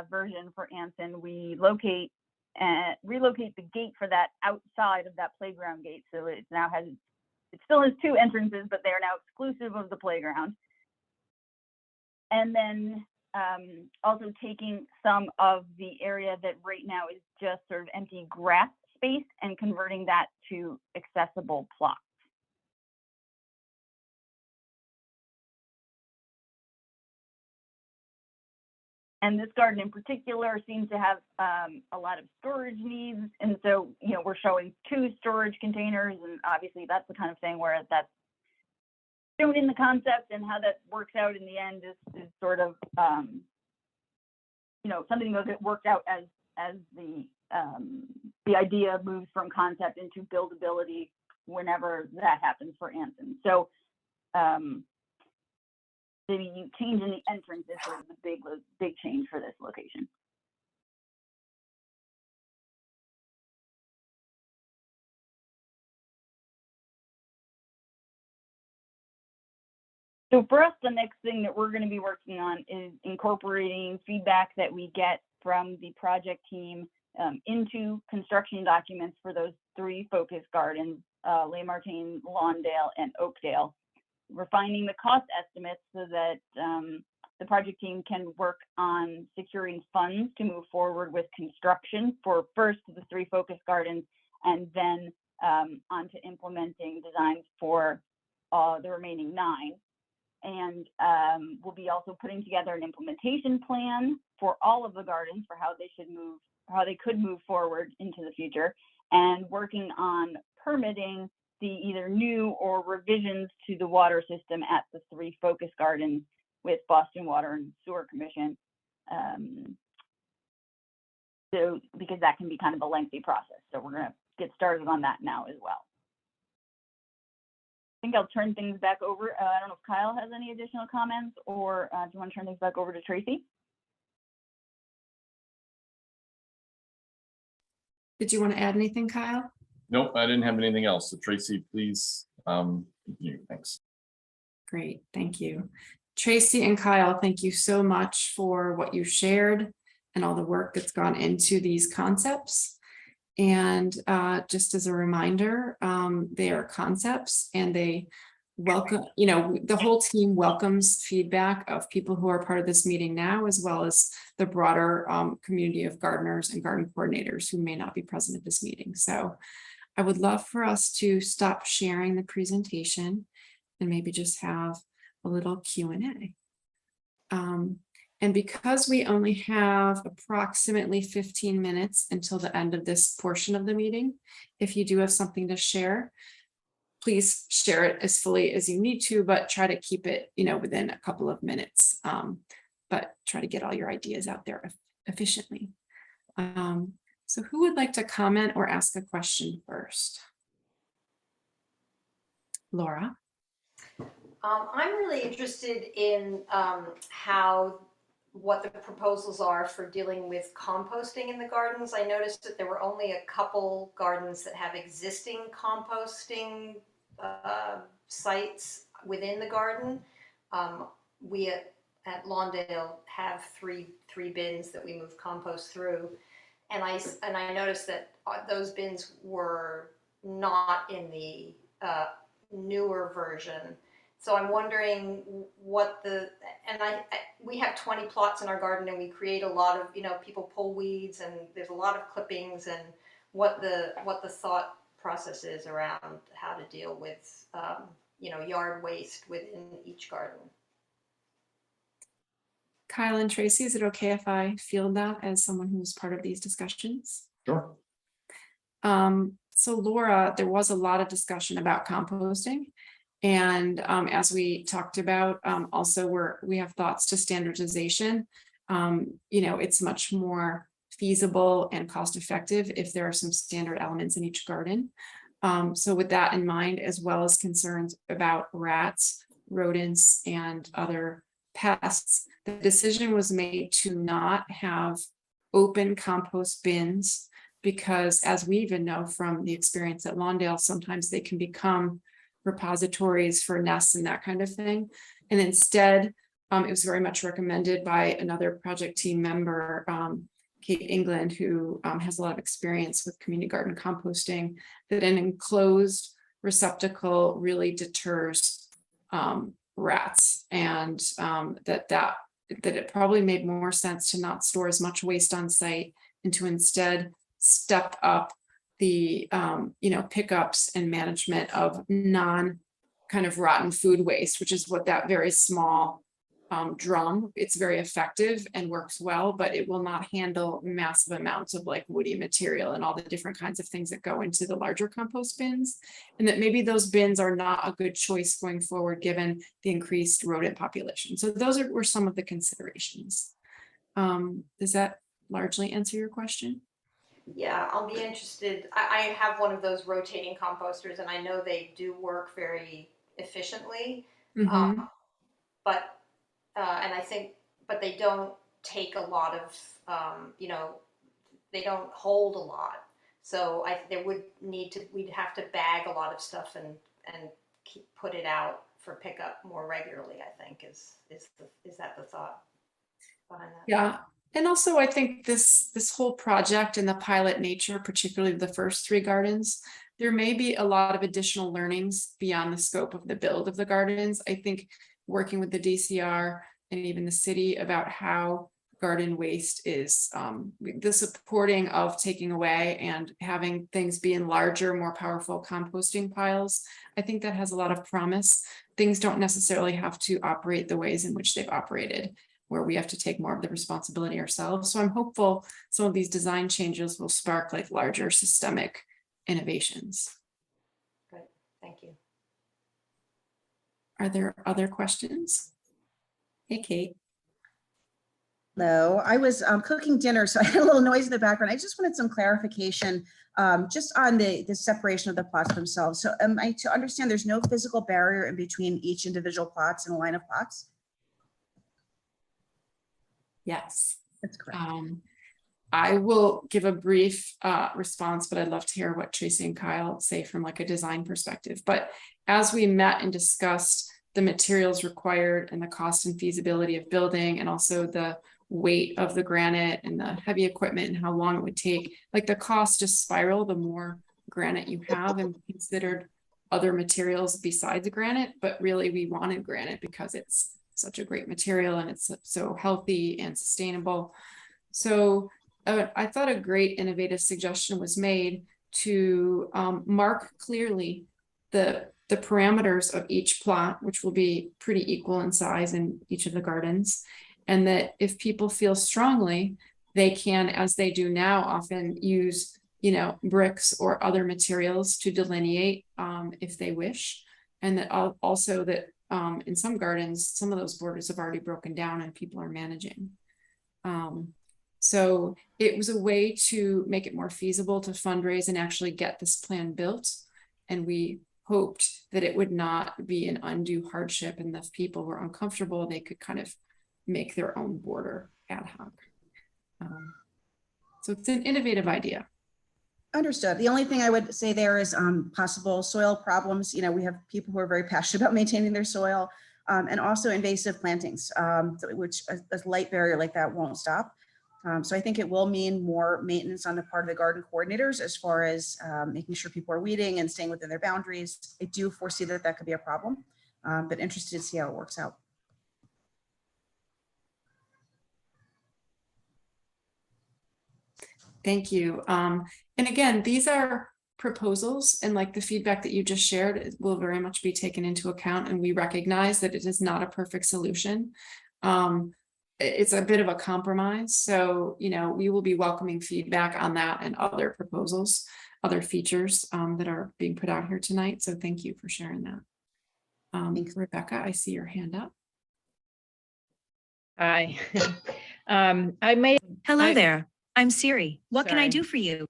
version for Anson, we relocate the gate for that outside of that playground gate. So it now has, it still has 2 entrances, but they are now exclusive of the playground. And then also taking some of the area that right now is just sort of empty grass space and converting that to accessible plots. And this garden in particular seems to have a lot of storage needs. And so, you know, we're showing 2 storage containers, and obviously that's the kind of thing where that's shown in the concept, and how that works out in the end is sort of, you know, something that get worked out as the idea moves from concept into buildability whenever that happens for Anson. So the change in the entrance is sort of the big change for this location. So for us, the next thing that we're going to be working on is incorporating feedback that we get from the project team into construction documents for those 3 focus gardens, Les Martins, Lawndale, and Oakdale. Refining the cost estimates so that the project team can work on securing funds to move forward with construction for first the 3 focus gardens, and then onto implementing designs for the remaining 9. And we'll be also putting together an implementation plan for all of the gardens for how they could move forward into the future, and working on permitting the either new or revisions to the water system at the 3 focus gardens with Boston Water and Sewer Commission. So because that can be kind of a lengthy process. So we're gonna get started on that now as well. I think I'll turn things back over. I don't know if Kyle has any additional comments, or do you want to turn things back over to Tracy? Did you want to add anything, Kyle? Nope, I didn't have anything else. So Tracy, please continue. Thanks. Great, thank you. Tracy and Kyle, thank you so much for what you shared and all the work that's gone into these concepts. And just as a reminder, they are concepts and they welcome, the whole team welcomes feedback of people who are part of this meeting now, as well as the broader community of gardeners and garden coordinators who may not be present at this meeting. So I would love for us to stop sharing the presentation and maybe just have a little Q&A. And because we only have approximately 15 minutes until the end of this portion of the meeting, if you do have something to share, please share it as fully as you need to, but try to keep it, within a couple of minutes. But try to get all your ideas out there efficiently. So who would like to comment or ask a question first? Laura? I'm really interested in what the proposals are for dealing with composting in the gardens. I noticed that there were only a couple gardens that have existing composting sites within the garden. We at Lawndale have three bins that we move compost through, and I noticed that those bins were not in the newer version. So I'm wondering we have 20 plots in our garden, and we create a lot of, people pull weeds, and there's a lot of clippings, and what the thought process is around how to deal with, yard waste within each garden. Kyle and Tracy, is it okay if I field that as someone who's part of these discussions? Sure. So Laura, there was a lot of discussion about composting. And as we talked about, also we have thoughts to standardization. It's much more feasible and cost effective if there are some standard elements in each garden. So with that in mind, as well as concerns about rats, rodents, and other pests, the decision was made to not have open compost bins, because as we even know from the experience at Lawndale, sometimes they can become repositories for nests and that kind of thing. And instead, it was very much recommended by another project team member, Kate England, who has a lot of experience with community garden composting, that an enclosed receptacle really deters rats, and that it probably made more sense to not store as much waste on site and to instead step up the pickups and management of non kind of rotten food waste, which is what that very small drum, it's very effective and works well, but it will not handle massive amounts of like woody material and all the different kinds of things that go into the larger compost bins, and that maybe those bins are not a good choice going forward given the increased rodent population. So those were some of the considerations. Does that largely answer your question? Yeah, I'll be interested. I have one of those rotating composters, and I know they do work very efficiently. Mm-hmm. But they don't take a lot of, they don't hold a lot. So we'd have to bag a lot of stuff and put it out for pickup more regularly, I think is that the thought behind that? Yeah. And also, I think this whole project and the pilot nature, particularly the first 3 gardens, there may be a lot of additional learnings beyond the scope of the build of the gardens. I think working with the DCR and even the city about how garden waste is the supporting of taking away and having things be in larger, more powerful composting piles. I think that has a lot of promise. Things don't necessarily have to operate the ways in which they've operated, where we have to take more of the responsibility ourselves. So I'm hopeful some of these design changes will spark like larger systemic innovations. Good, thank you. Are there other questions? Hey, Kate. Hello, I was cooking dinner, so I had a little noise in the background. I just wanted some clarification just on the separation of the plots themselves. So am I to understand there's no physical barrier in between each individual plots and a line of plots? Yes. That's correct. I will give a brief response, but I'd love to hear what Tracy and Kyle say from like a design perspective. But as we met and discussed the materials required and the cost and feasibility of building, and also the weight of the granite and the heavy equipment and how long it would take, like the cost just spiral the more granite you have, and considered other materials besides granite, but really we wanted granite because it's such a great material and it's so healthy and sustainable. So I thought a great innovative suggestion was made to mark clearly the parameters of each plot, which will be pretty equal in size in each of the gardens. And that if people feel strongly, they can, as they do now, often use, you know, bricks or other materials to delineate if they wish. And that also that in some gardens, some of those borders have already broken down and people are managing. So it was a way to make it more feasible to fundraise and actually get this plan built. And we hoped that it would not be an undue hardship, and if people were uncomfortable, they could kind of make their own border ad hoc. So it's an innovative idea. Understood. The only thing I would say there is possible soil problems. You know, we have people who are very passionate about maintaining their soil, and also invasive plantings, which a light barrier like that won't stop. So I think it will mean more maintenance on the part of the garden coordinators as far as making sure people are weeding and staying within their boundaries. I do foresee that that could be a problem, but interested to see how it works out. Thank you. And again, these are proposals, and like the feedback that you just shared, it will very much be taken into account, and we recognize that it is not a perfect solution. It's a bit of a compromise. So, you know, we will be welcoming feedback on that and other proposals, other features that are being put out here tonight. So thank you for sharing that. Rebecca, I see your hand up. Hi. I made. Hello there. I'm Siri. What can I Sorry. do for you?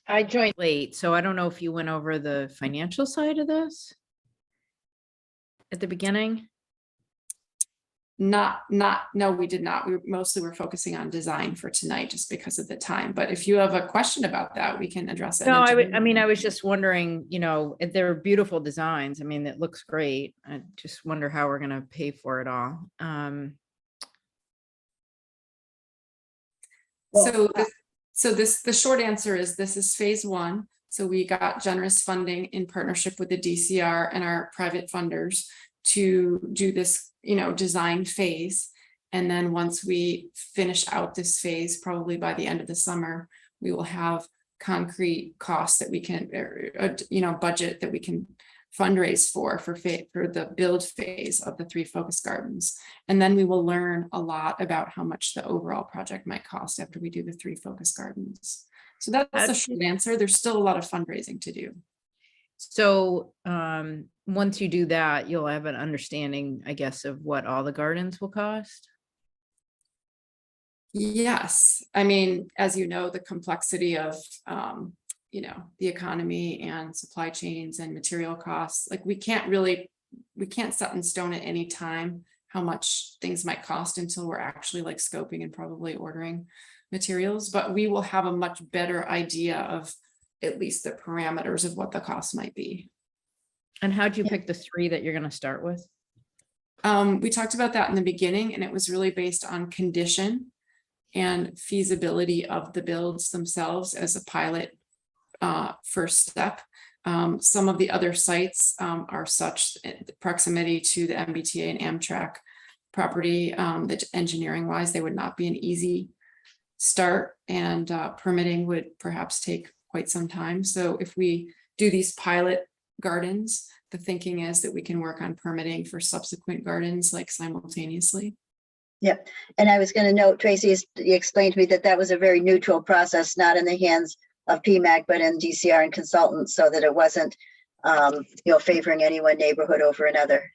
I joined late, so I don't know if you went over the financial side of this at the beginning. No, we did not. We mostly were focusing on design for tonight just because of the time. But if you have a question about that, we can address it. No, I mean, I was just wondering, you know, if they're beautiful designs. I mean, it looks great. I just wonder how we're going to pay for it all. The short answer is this is phase one. So we got generous funding in partnership with the DCR and our private funders to do this, you know, design phase. And then once we finish out this phase, probably by the end of the summer, we will have concrete costs that we can, you know, budget that we can fundraise for the build phase of the 3 focus gardens. And then we will learn a lot about how much the overall project might cost after we do the 3 focus gardens. So that's the short answer. There's still a lot of fundraising to do. So once you do that, you'll have an understanding, I guess, of what all the gardens will cost. Yes. I mean, as you know, the complexity of, you know, the economy and supply chains and material costs, like we can't set in stone at any time how much things might cost until we're actually like scoping and probably ordering materials, but we will have a much better idea of at least the parameters of what the cost might be. And how'd you pick the 3 that you're going to start with? We talked about that in the beginning, and it was really based on condition and feasibility of the builds themselves as a pilot first step. Some of the other sites are such proximity to the MBTA and Amtrak property that engineering wise, they would not be an easy start, and permitting would perhaps take quite some time. So if we do these pilot gardens, the thinking is that we can work on permitting for subsequent gardens like simultaneously. Yep. And I was going to note, Tracy explained to me that that was a very neutral process, not in the hands of PMAC, but in DCR and consultants, so that it wasn't, you know, favoring any one neighborhood over another.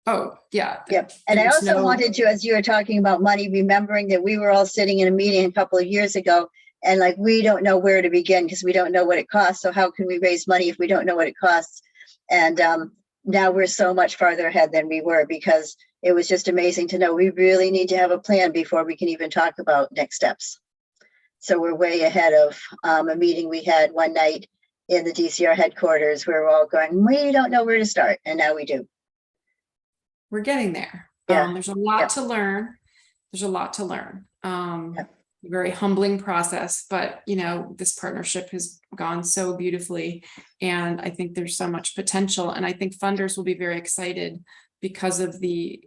Oh, yeah. Yep. And I also wanted to, as you were talking about money, remembering that we were all sitting in a meeting a couple of years ago, and like, we don't know where to begin because we don't know what it costs. So how can we raise money if we don't know what it costs? And now we're so much farther ahead than we were, because it was just amazing to know we really need to have a plan before we can even talk about next steps. So we're way ahead of a meeting we had one night in the DCR headquarters where we're all going, we don't know where to start. And now we do. We're getting there. Yeah. There's a lot to learn. There's a lot to learn. Very humbling process, but this partnership has gone so beautifully, and I think there's so much potential, and I think funders will be very excited because of the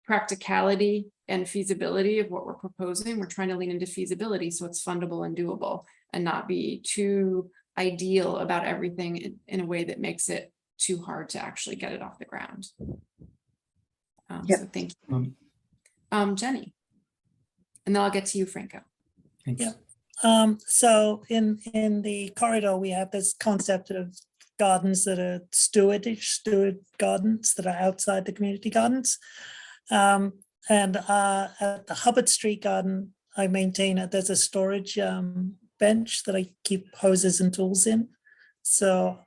practicality and feasibility of what we're proposing. We're trying to lean into feasibility so it's fundable and doable, and not be too ideal about everything in a way that makes it too hard to actually get it off the ground. So thank you, Jenny. And then I'll get to you, Franco. Thanks. Yeah. So in the corridor, we have this concept of gardens that are steward gardens that are outside the community gardens. And at the Hubbard Street Garden, I maintain that there's a storage bench that I keep hoses and tools in. So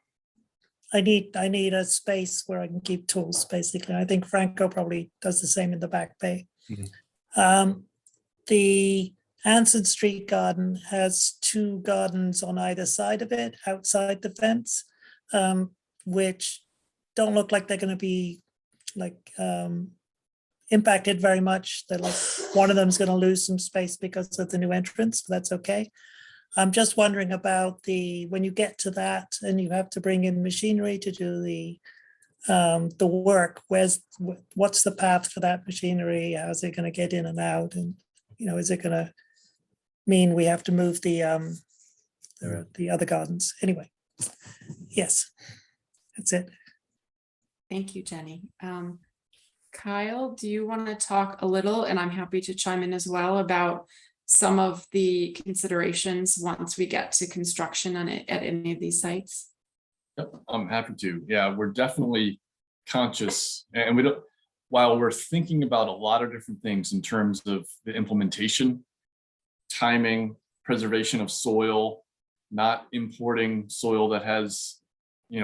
I need a space where I can keep tools, basically. I think Franco probably does the same in the back bay. The Anson Street Garden has 2 gardens on either side of it, outside the fence, which don't look like they're going to be impacted very much. They're like, one of them is going to lose some space because of the new entrance, but that's okay. I'm just wondering about when you get to that and you have to bring in machinery to do the work, what's the path for that machinery? How's it going to get in and out? And is it going to mean we have to move the other gardens? Anyway, yes, that's it. Thank you, Jenny. Kyle, do you want to talk a little, and I'm happy to chime in as well, about some of the considerations once we get to construction on it at any of these sites? Yep, I'm happy to. Yeah, we're definitely conscious, and while we're thinking about a lot of different things in terms of the implementation, timing, preservation of soil, not importing soil that has,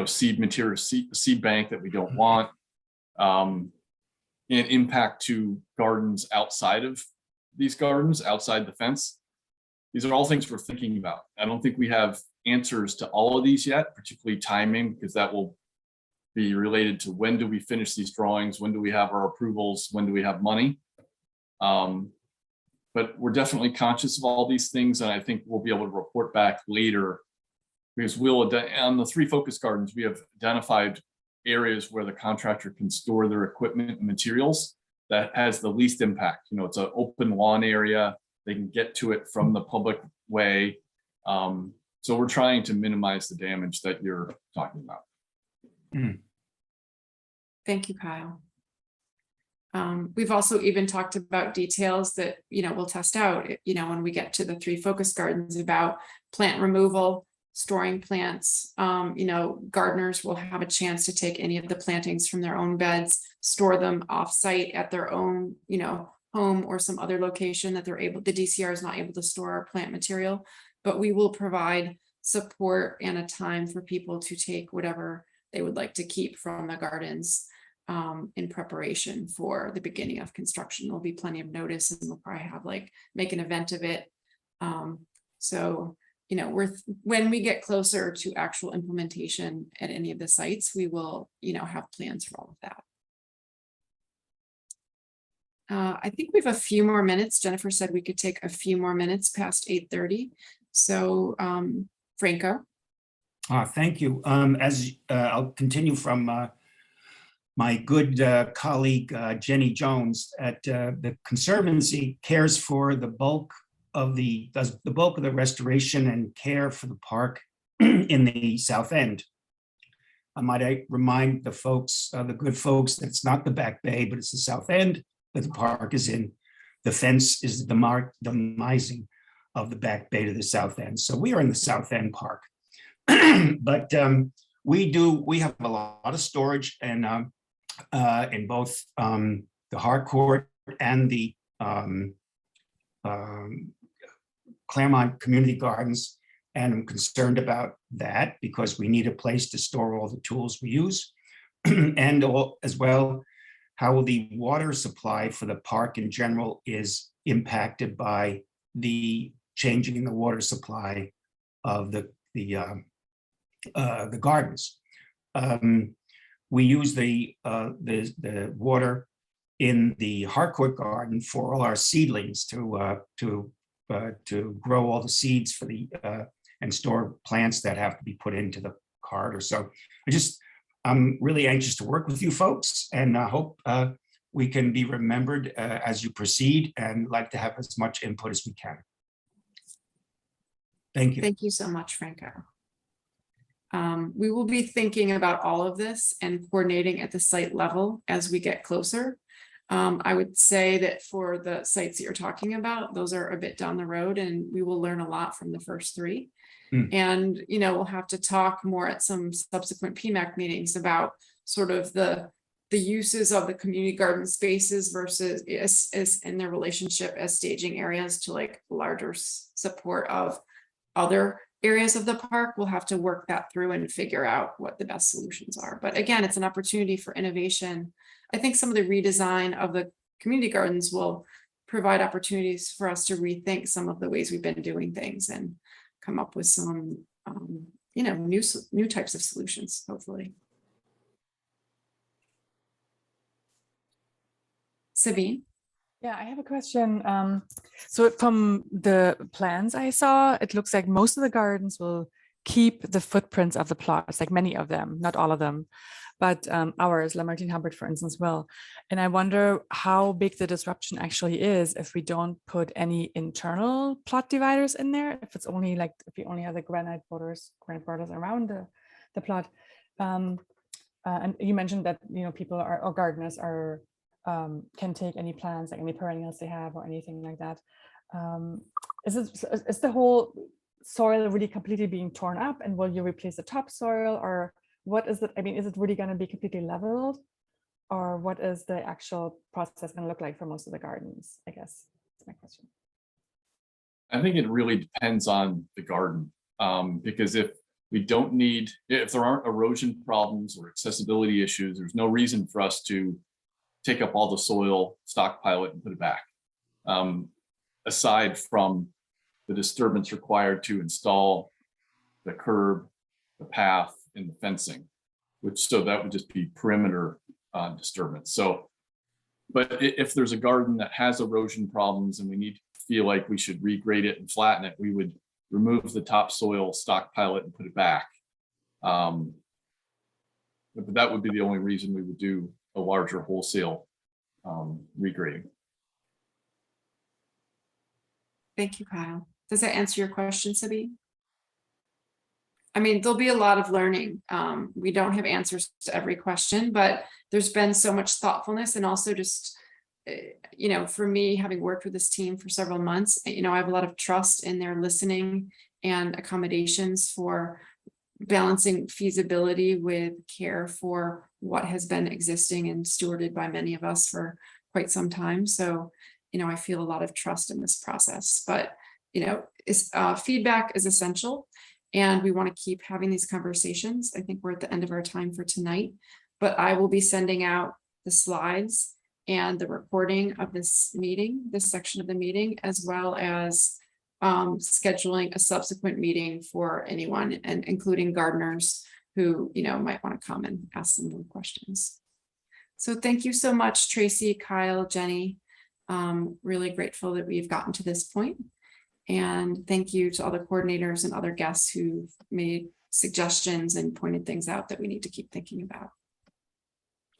seed material, seed bank that we don't want, and impact to gardens outside of these gardens, outside the fence. These are all things we're thinking about. I don't think we have answers to all of these yet, particularly timing, because that will be related to when do we finish these drawings, when do we have our approvals, when do we have money. But we're definitely conscious of all these things, and I think we'll be able to report back later, because on the 3 focus gardens, we have identified areas where the contractor can store their equipment and materials that has the least impact. It's an open lawn area. They can get to it from the public way. So we're trying to minimize the damage that you're talking about. Thank you, Kyle. We've also even talked about details that, we'll test out, when we get to the 3 focus gardens, about plant removal, storing plants. Gardeners will have a chance to take any of the plantings from their own beds, store them off-site at their own, home or some other location that the DCR is not able to store plant material, but we will provide support and a time for people to take whatever they would like to keep from the gardens in preparation for the beginning of construction. There'll be plenty of notice, and we'll probably have make an event of it. So when we get closer to actual implementation at any of the sites, we will, have plans for all of that. I think we have a few more minutes. Jennifer said we could take a few more minutes past 8:30. So Franco. Thank you. As I'll continue from my good colleague, Jenny Jones at the Conservancy cares for the bulk of the restoration and care for the park in the South End. Might I remind the folks, the good folks, that it's not the Back Bay, but it's the South End that the park is in. The fence is the demising of the Back Bay to the South End. So we are in the South End Park. But we have a lot of storage and in both the Harcourt and the Claremont Community Gardens. And I'm concerned about that because we need a place to store all the tools we use. And as well, how the water supply for the park in general is impacted by the changing in the water supply of the gardens. We use the water in the Harcourt garden for all our seedlings to grow all the seeds for the and store plants that have to be put into the corridor. So I'm really anxious to work with you folks, and I hope we can be remembered as you proceed, and like to have as much input as we can. Thank you. Thank you so much, Franco. We will be thinking about all of this and coordinating at the site level as we get closer. I would say that for the sites that you're talking about, those are a bit down the road, and we will learn a lot from the first three. And, we'll have to talk more at some subsequent PMAC meetings about sort of the uses of the community garden spaces versus is in their relationship as staging areas to like larger support of other areas of the park. We'll have to work that through and figure out what the best solutions are. But again, it's an opportunity for innovation. I think some of the redesign of the community gardens will provide opportunities for us to rethink some of the ways we've been doing things and come up with some, new types of solutions, hopefully. Sabine? Yeah, I have a question. So from the plans I saw, it looks like most of the gardens will keep the footprints of the plots, like many of them, not all of them, but ours, Lamartine Hubbard, for instance, will. And I wonder how big the disruption actually is if we don't put any internal plot dividers in there, if it's only like, if you only have the granite borders around the plot. And you mentioned that, people are, or gardeners are, can take any plants, like any perennials they have or anything like that. Is the whole soil really completely being torn up, and will you replace the topsoil, or what is it? I mean, is it really going to be completely leveled, or what is the actual process going to look like for most of the gardens? I guess that's my question. I think it really depends on the garden, because if there aren't erosion problems or accessibility issues, there's no reason for us to take up all the soil, stockpile it, and put it back. Aside from the disturbance required to install the curb, the path, and the fencing, so that would just be perimeter disturbance. So, but if there's a garden that has erosion problems and we feel like we should regrade it and flatten it, we would remove the topsoil, stockpile it, and put it back. But that would be the only reason we would do a larger wholesale regrading. Thank you, Kyle. Does that answer your question, Sabine? I mean, there'll be a lot of learning. We don't have answers to every question, but there's been so much thoughtfulness, and also just, for me, having worked with this team for several months, I have a lot of trust in their listening and accommodations for balancing feasibility with care for what has been existing and stewarded by many of us for quite some time. So, I feel a lot of trust in this process, but, feedback is essential, and we want to keep having these conversations. I think we're at the end of our time for tonight, but I will be sending out the slides and the recording of this meeting, this section of the meeting, as well as scheduling a subsequent meeting for anyone, and including gardeners who might want to come and ask some more questions. So thank you so much, Tracy, Kyle, Jenny. Really grateful that we've gotten to this point. And thank you to all the coordinators and other guests who've made suggestions and pointed things out that we need to keep thinking about.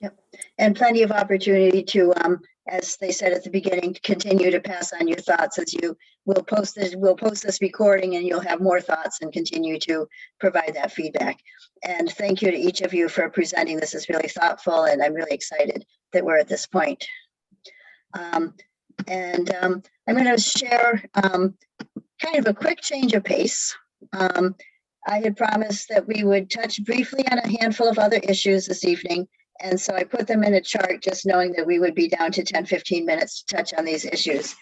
Yep, and plenty of opportunity to, as they said at the beginning, to continue to pass on your thoughts as we'll post this recording, and you'll have more thoughts and continue to provide that feedback. And thank you to each of you for presenting. This is really thoughtful, and I'm really excited that we're at this point. I'm going to share kind of a quick change of pace. I had promised that we would touch briefly on a handful of other issues this evening, and so I put them in a chart just knowing that we would be down to 10-15 minutes to touch on these issues.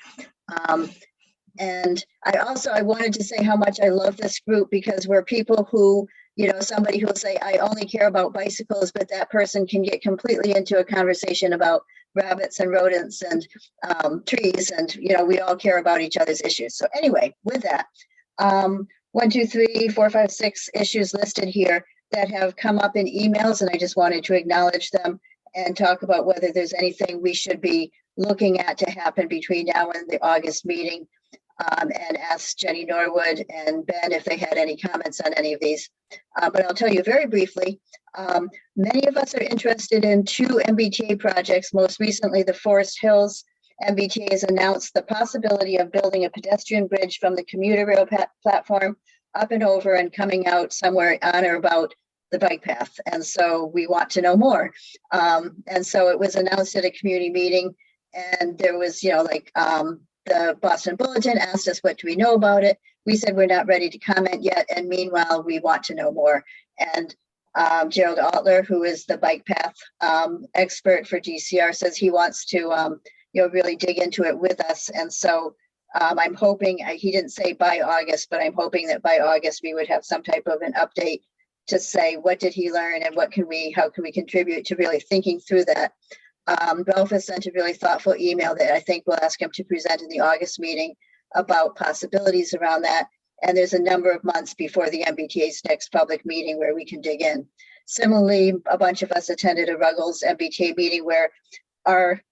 And I wanted to say how much I love this group, because we're people who, somebody who will say, I only care about bicycles, but that person can get completely into a conversation about rabbits and rodents and trees, and we all care about each other's issues. So anyway, with that, 1, 2, 3, 4, 5, 6 issues listed here that have come up in emails, and I just wanted to acknowledge them and talk about whether there's anything we should be looking at to happen between now and the August meeting. And ask Jenny Norwood and Ben if they had any comments on any of these. But I'll tell you very briefly, many of us are interested in 2 MBTA projects. Most recently, the Forest Hills MBTA has announced the possibility of building a pedestrian bridge from the commuter rail platform up and over and coming out somewhere on or about the bike path. And so we want to know more. And so it was announced at a community meeting, and there was, the Boston Bulletin asked us, what do we know about it? We said, we're not ready to comment yet. And meanwhile, we want to know more. And Gerald Altler, who is the bike path expert for DCR, says he wants to, really dig into it with us. And so I'm hoping, he didn't say by August, but I'm hoping that by August, we would have some type of an update to say, what did he learn and how can we contribute to really thinking through that? Ralph has sent a really thoughtful email that I think we'll ask him to present in the August meeting about possibilities around that. And there's a number of months before the MBTA's next public meeting where we can dig in. Similarly, a bunch of us attended a Ruggles MBTA meeting where our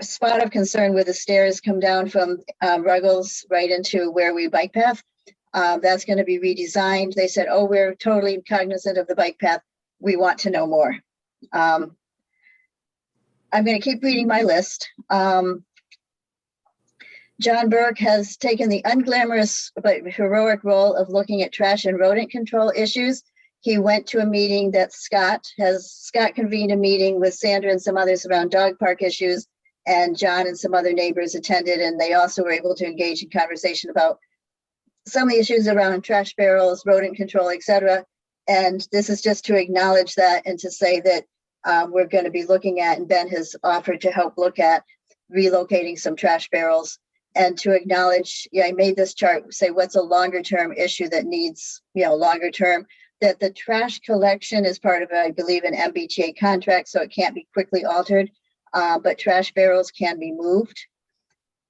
spot of concern with the stairs come down from Ruggles right into where we bike path. That's going to be redesigned. They said, oh, we're totally cognizant of the bike path. We want to know more. I'm going to keep reading my list. John Burke has taken the unglamorous but heroic role of looking at trash and rodent control issues. He went to a meeting that Scott convened a meeting with Sandra and some others around dog park issues, and John and some other neighbors attended, and they also were able to engage in conversation about some of the issues around trash barrels, rodent control, etc. And this is just to acknowledge that and to say that we're going to be looking at, and Ben has offered to help look at relocating some trash barrels, and to acknowledge, I made this chart say what's a longer term issue that needs, longer term, that the trash collection is part of, I believe, an MBTA contract, so it can't be quickly altered, but trash barrels can be moved.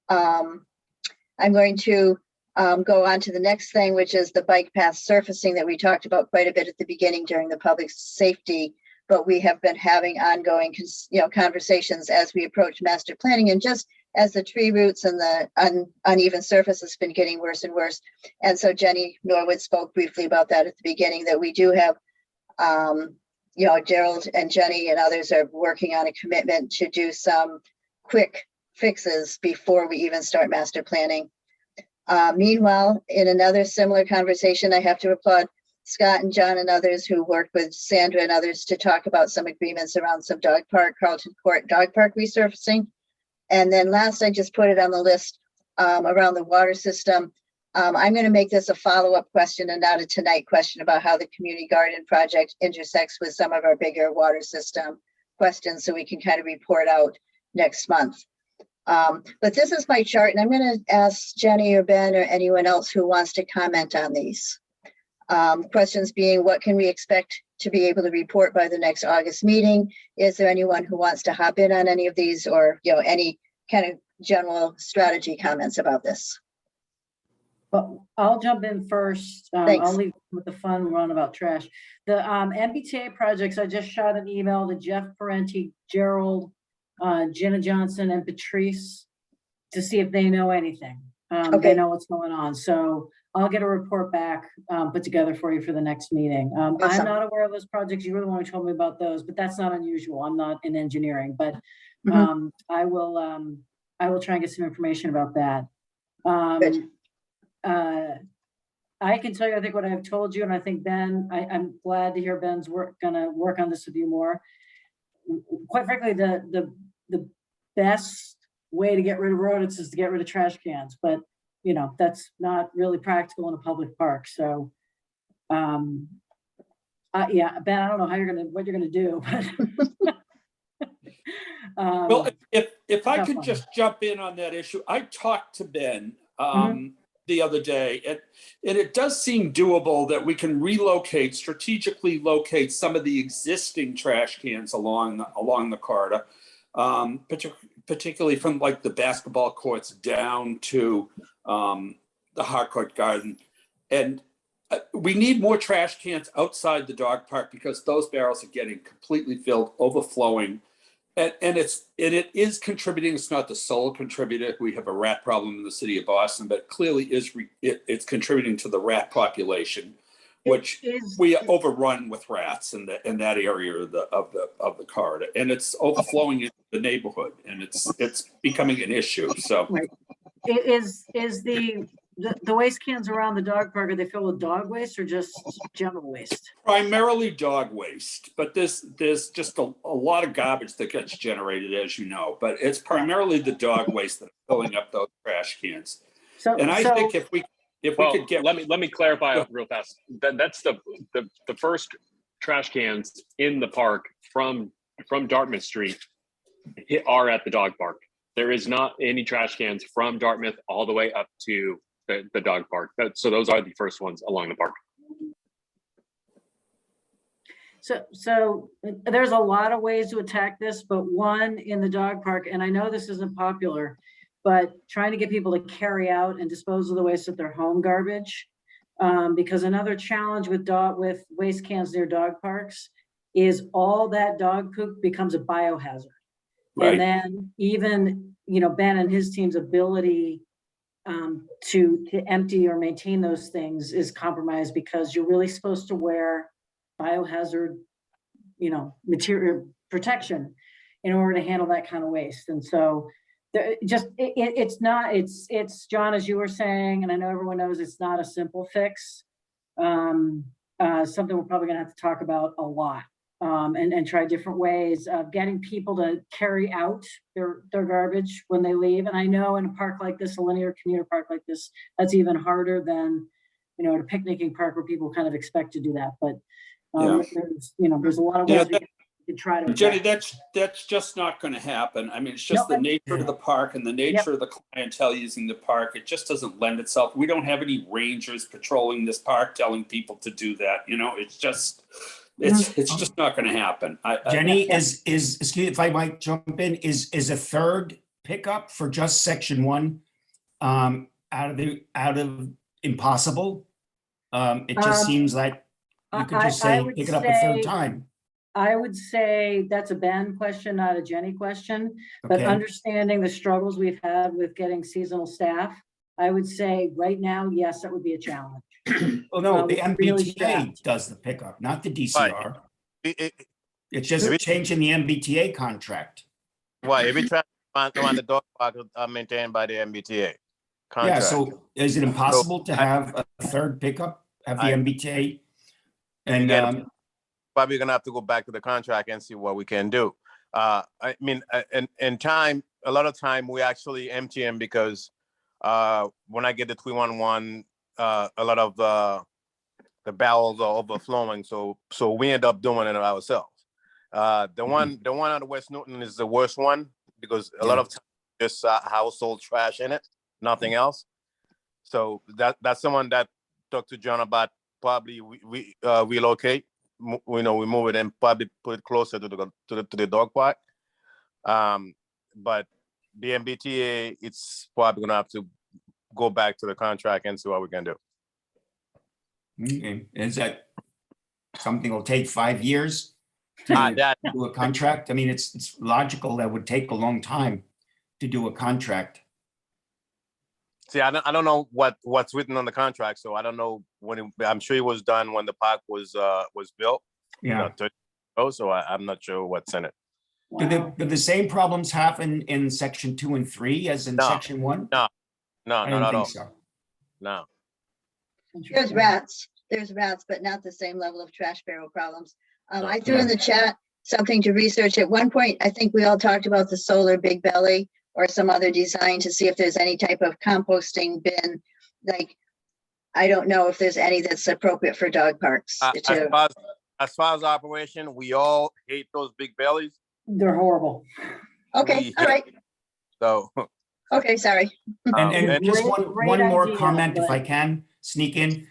I'm going to go on to the next thing, which is the bike path surfacing that we talked about quite a bit at the beginning during the public safety, but we have been having ongoing, conversations as we approach master planning, and just as the tree roots and the uneven surface has been getting worse and worse. And so Jenny Norwood spoke briefly about that at the beginning, that we do have, Gerald and Jenny and others are working on a commitment to do some quick fixes before we even start master planning. Meanwhile, in another similar conversation, I have to applaud Scott and John and others who worked with Sandra and others to talk about some agreements around some dog park, Carlton Court dog park resurfacing. And then last, I just put it on the list around the water system. I'm going to make this a follow-up question and not a tonight question about how the community garden project intersects with some of our bigger water system questions, so we can kind of report out next month. But this is my chart, and I'm going to ask Jenny or Ben or anyone else who wants to comment on these. Questions being, what can we expect to be able to report by the next August meeting? Is there anyone who wants to hop in on any of these, or any kind of general strategy comments about this? Well, I'll jump in first. I'll leave with the fun run about trash. The MBTA projects, I just shot an email to Jeff Parenti, Gerald, Jenna Johnson, and Patrice to see if they know anything. They know what's going on. So I'll get a report back put together for you for the next meeting. I'm not aware of those projects. You were the one who told me about those, but that's not unusual. I'm not in engineering, but I will try and get some information about that. I can tell you, I think what I've told you, and I think Ben, I'm glad to hear Ben's gonna work on this with you more. Quite frankly, the best way to get rid of rodents is to get rid of trash cans, but that's not really practical in a public park. So, yeah, Ben, I don't know what you're gonna do. Well, if I could just jump in on that issue, I talked to Ben the other day, and it does seem doable that we can strategically locate some of the existing trash cans along the corridor, particularly from like the basketball courts down to the Harcourt Garden. And we need more trash cans outside the dog park because those barrels are getting completely filled, overflowing. And it is contributing. It's not the sole contributor. We have a rat problem in the city of Boston, but it clearly it's contributing to the rat population, which we are overrun with rats in that area of the corridor, and it's overflowing into the neighborhood, and it's becoming an issue. So, Right. Is the waste cans around the dog park, are they filled with dog waste or just general waste? primarily dog waste, but there's just a lot of garbage that gets generated, as you know. But it's primarily the dog waste that's filling up those trash cans. And I think if we could get, let me clarify real fast. That's the first trash cans in the park from Dartmouth Street are at the dog park. There is not any trash cans from Dartmouth all the way up to the dog park. So those are the first ones along the park. So there's a lot of ways to attack this, but one in the dog park, and I know this isn't popular, but trying to get people to carry out and dispose of the waste at their home garbage. Because another challenge with waste cans near dog parks is all that dog poop becomes a biohazard. Right. And then even, Ben and his team's ability to empty or maintain those things is compromised because you're really supposed to wear biohazard, material protection in order to handle that kind of waste. And so it's John, as you were saying, and I know everyone knows it's not a simple fix. Something we're probably gonna have to talk about a lot. And try different ways of getting people to carry out their garbage when they leave. And I know in a park like this, a linear commuter park like this, that's even harder than, at a picnicking park where people kind of expect to do that. But there's a lot of ways we can try to. Jenny, that's just not going to happen. I mean, it's just the nature of the park and the nature of the clientele using the park. It just doesn't lend itself. We don't have any rangers patrolling this park telling people to do that. It's just. It's just not going to happen. Jenny, excuse me if I might jump in, is a third pickup for just section 1 out of impossible? It just seems like you could just say pick it up a third time. I would say that's a Ben question, not a Jenny question. But understanding the struggles we've had with getting seasonal staff, I would say right now, yes, that would be a challenge. Well, no, the MBTA does the pickup, not the DCR. It's just changing the MBTA contract. Why? Every traffic on the dog park are maintained by the MBTA contract. Yeah, so is it impossible to have a third pickup, have the MBTA? And probably gonna have to go back to the contract and see what we can do. I mean, in time, a lot of time we actually empty them because when I get the 311, a lot of the barrels are overflowing, so we end up doing it ourselves. The one out of West Newton is the worst one because a lot of times just household trash in it, nothing else. So that's someone that talked to John about. Probably we relocate. We move it and probably put it closer to the dog park. But the MBTA, it's probably gonna have to go back to the contract and see what we can do. Okay. Is that something will take 5 years to do a contract? I mean, it's logical that would take a long time to do a contract. See, I don't know what's written on the contract, so I don't know when I'm sure it was done when the park was built. Yeah. So I'm not sure what's in it. Wow. Do the same problems happen in section 2 and 3 as in section 1? No, I not don't at think all. so. No. There's rats, but not the same level of trash barrel problems. I threw in the chat something to research. At one point, I think we all talked about the solar big belly or some other design to see if there's any type of composting bin. Like, I don't know if there's any that's appropriate for dog parks. As far as operation, we all hate those big bellies. They're horrible. Okay, all right. So. Okay, sorry. And just one more comment, if I can sneak in.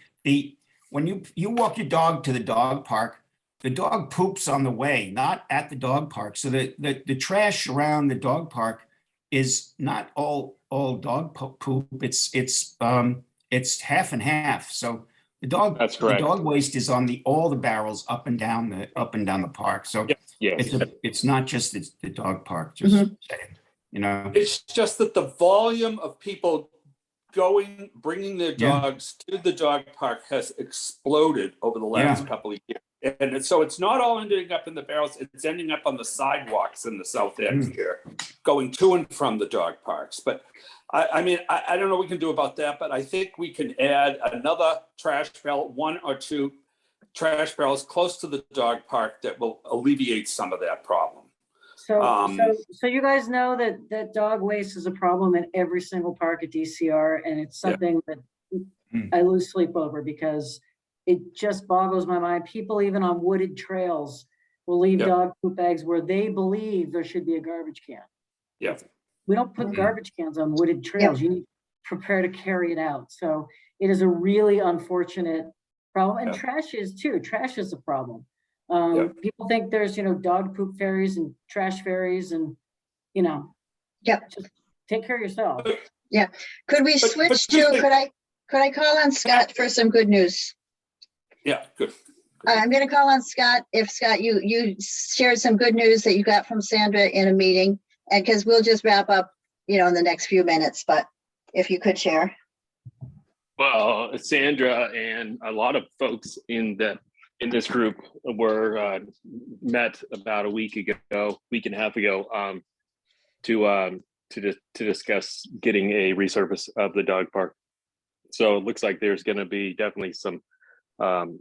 When you walk your dog to the dog park, the dog poops on the way, not at the dog park. So the trash around the dog park is not all dog poop. It's half and half. So That's correct. The dog waste is on all the barrels up and down the park. So yes. It's not just the dog park, just saying, you know. It's just that the volume of people bringing their dogs to the dog park has exploded over the last couple of years. And so it's not all ending up in the barrels, it's ending up on the sidewalks in the south end here, going to and from the dog parks. But I mean, I don't know what we can do about that, but I think we can add another trash barrel, 1 or 2 trash barrels close to the dog park that will alleviate some of that problem. So you guys know that dog waste is a problem in every single park at DCR, and it's something that I lose sleep over because it just boggles my mind. People even on wooded trails will leave dog poop bags where they believe there should be a garbage can. Yeah. We don't put garbage cans on wooded trails. You need to prepare to carry it out. So it is a really unfortunate problem. And trash is too. Trash is a problem. People think there's, dog poop ferries and trash ferries and, just take care of yourself. Yeah. Could we switch to, could I call on Scott for some good news? Yeah, good. I'm going to call on Scott. If Scott, you shared some good news that you got from Sandra in a meeting, and because we'll just wrap up, in the next few minutes, but if you could share. Well, Sandra and a lot of folks in this group were met about a week and a half ago, to discuss getting a resurface of the dog park. So it looks like there's going to be definitely some, and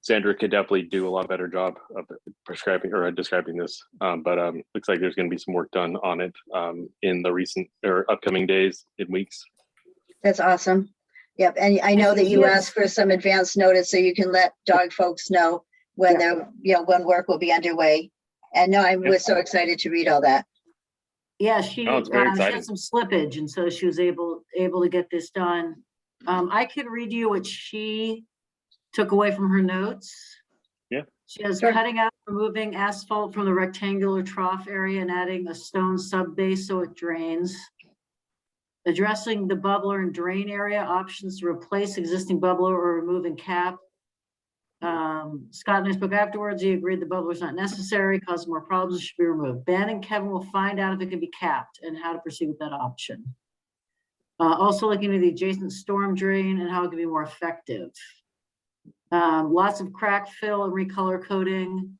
Sandra could definitely do a lot better job of prescribing or describing this. But looks like there's going to be some work done on it in the recent or upcoming days and weeks. That's awesome. Yep. And I know that you asked for some advance notice so you can let dog folks know when they're, when work will be underway. And no, I was so excited to read all that. Yeah, she had some slippage, and so she was able to get this done. I could read you what she took away from her notes. Yeah. She has cutting out, removing asphalt from the rectangular trough area and adding a stone sub base so it drains. Addressing the bubbler and drain area, options to replace existing bubbler or removing cap. Scott and I spoke afterwards. He agreed the bubbler is not necessary, cause more problems, should be removed. Ben and Kevin will find out if it can be capped and how to proceed with that option. Also looking at the adjacent storm drain and how it can be more effective. Lots of crack fill and recolor coating.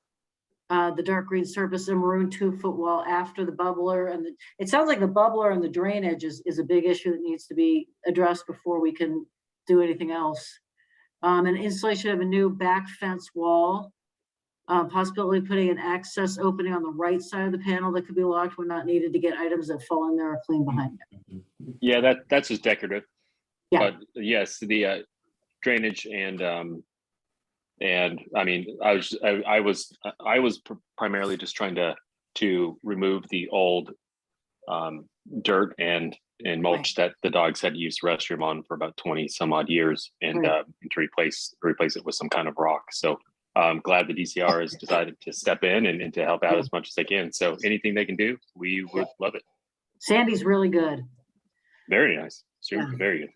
The dark green surface and maroon 2-foot wall after the bubbler. And it sounds like the bubbler and the drainage is a big issue that needs to be addressed before we can do anything else. And installation of a new back fence wall. Possibility of putting an access opening on the right side of the panel that could be locked when not needed to get items that fall in there or clean behind it. Yeah, that's just decorative. Yeah. But yes, the drainage and I mean, I was primarily just trying to remove the old dirt and mulch that the dogs had used the restroom on for about 20 some odd years, and to replace it with some kind of rock. So I'm glad the DCR has decided to step in and to help out as much as they can. So anything they can do, we would love it. Sandy's really good. Very nice. Super, very good.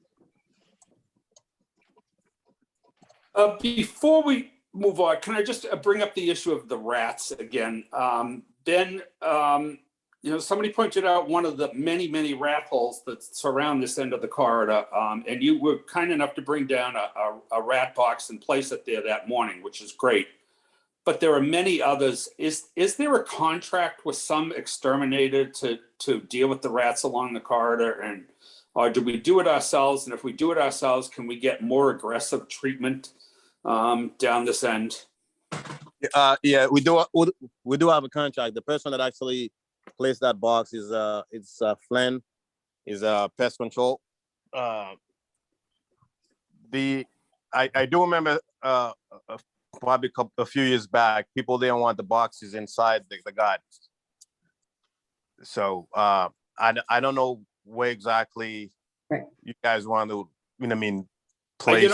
Before we move on, can I just bring up the issue of the rats again? Ben, somebody pointed out one of the many, many rat holes that surround this end of the corridor, and you were kind enough to bring down a rat box and place it there that morning, which is great. But there are many others. Is there a contract with some exterminator to deal with the rats along the corridor, or do we do it ourselves? And if we do it ourselves, can we get more aggressive treatment down this end? Yeah, we do have a contract. The person that actually placed that box is Flynn, is pest control. I do remember probably a few years back, people didn't want the boxes inside the garden. So I don't know where exactly you guys want to, place.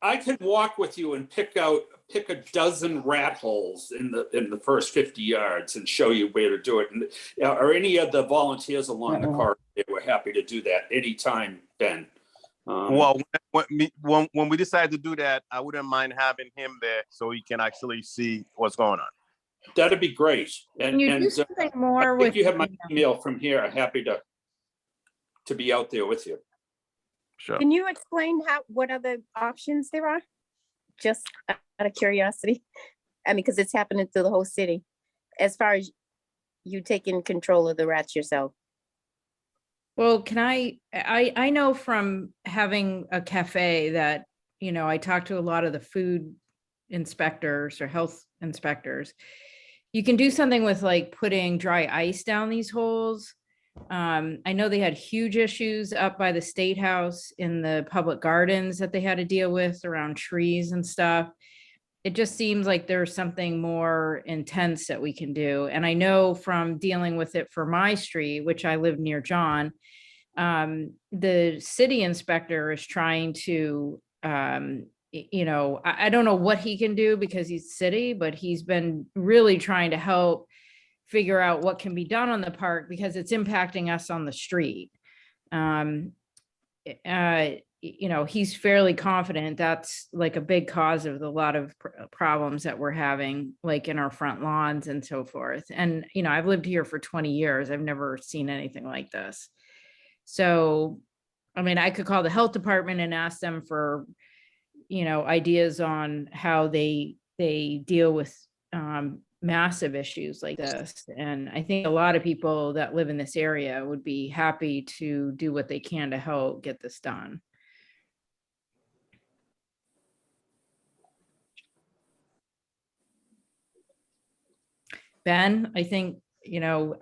I can walk with you and pick a dozen rat holes in the first 50 yards and show you where to do it. And or any of the volunteers along the corridor, we're happy to do that anytime, Ben. Well, when we decide to do that, I wouldn't mind having him there so he can actually see what's going on. That'd be great. Can you do something more I with? think you have my email from here. I'm happy to be out there with you. Sure. Can you explain what other options there are? Just out of curiosity. I mean, because it's happening to the whole city. As far as you taking control of the rats yourself. Well, can I know from having a cafe that, you know, I talk to a lot of the food inspectors or health inspectors. You can do something with like putting dry ice down these holes. I know they had huge issues up by the State House in the public gardens that they had to deal with around trees and stuff. It just seems like there's something more intense that we can do. And I know from dealing with it for my street, which I live near John, the city inspector is trying to, you know, I don't know what he can do because he's city, but he's been really trying to help figure out what can be done on the park because it's impacting us on the street. You know, he's fairly confident that's like a big cause of a lot of problems that we're having, like in our front lawns and so forth. And, you know, I've lived here for 20 years. I've never seen anything like this. So, I mean, I could call the health department and ask them for, you know, ideas on how they deal with massive issues like this. And I think a lot of people that live in this area would be happy to do what they can to help get this done. Ben, I think, you know,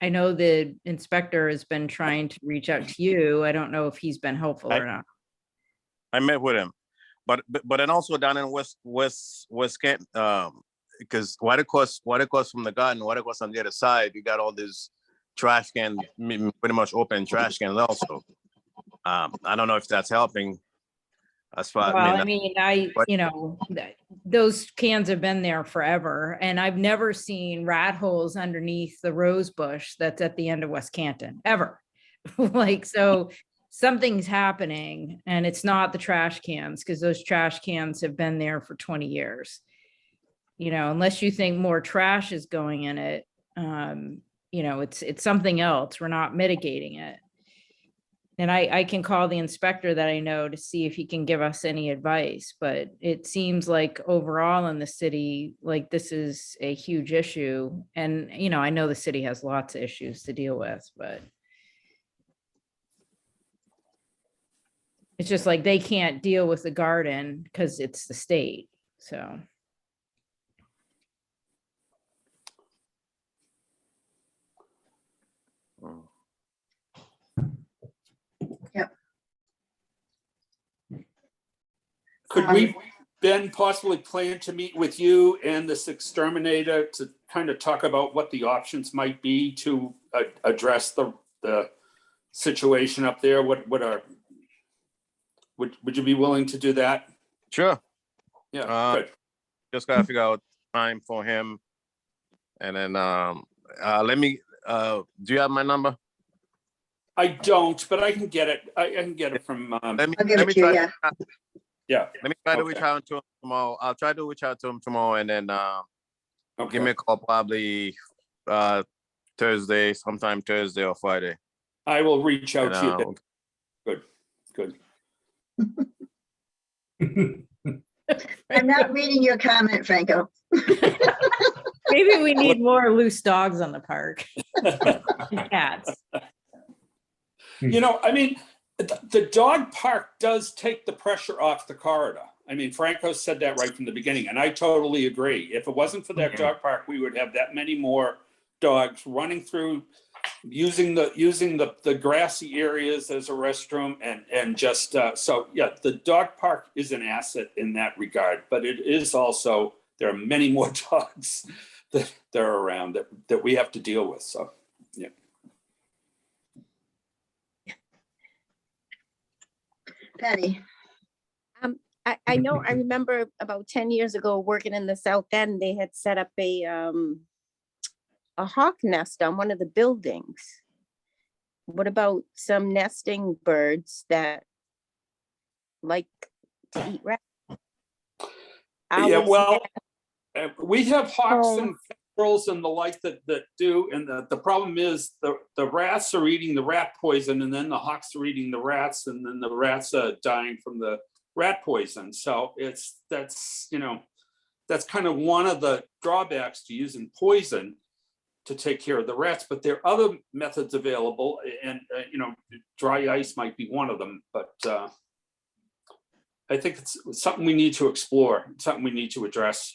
I know the inspector has been trying to reach out to you. I don't know if he's been helpful or not. I met with him, but then also down in West Kent, because right across from the garden, right across on the other side, you got all this trash can, pretty much open trash cans also. I don't know if that's helping. As far, Well, you know, those cans have been there forever, and I've never seen rat holes underneath the rose bush that's at the end of West Canton ever. Like, so something's happening, and it's not the trash cans because those trash cans have been there for 20 years. You know, unless you think more trash is going in it, you know, it's something else. We're not mitigating it. And I can call the inspector that I know to see if he can give us any advice, but it seems like overall in the city, like this is a huge issue. And, you know, I know the city has lots of issues to deal with, but it's just like they can't deal with the garden because it's the state, so. Could we, Ben, possibly plan to meet with you and this exterminator to kind of talk about what the options might be to address the situation up there? Would you be willing to do that? Sure. Yeah, good. Just gotta figure out time for him, and then let me. Do you have my number? I don't, but I can get it. I can get it from. Let me try. Yeah. Let me try to reach out to him tomorrow. I'll try to reach out to him tomorrow, and then give me a call probably Thursday, sometime Thursday or Friday. I will reach out to you. Good. I'm not reading your comment, Franco. Maybe we need more loose dogs on the park. Cats. You know, I mean, the dog park does take the pressure off the corridor. I mean, Franco said that right from the beginning, and I totally agree. If it wasn't for that dog park, we would have that many more dogs running through, using the grassy areas as a restroom, and just so yeah, the dog park is an asset in that regard. But it is also, there are many more dogs that are around that we have to deal with. So yeah. Patty. I know, I remember about 10 years ago working in the South End, they had set up a hawk nest on one of the buildings. What about some nesting birds that like to eat rats? Yeah, Owls, well, we have hawks Oh. and squirrels and the like that do, and the problem is the rats are eating the rat poison, and then the hawks are eating the rats, and then the rats are dying from the rat poison. So that's kind of one of the drawbacks to using poison to take care of the rats, but there are other methods available, and dry ice might be one of them, but I think it's something we need to explore, something we need to address.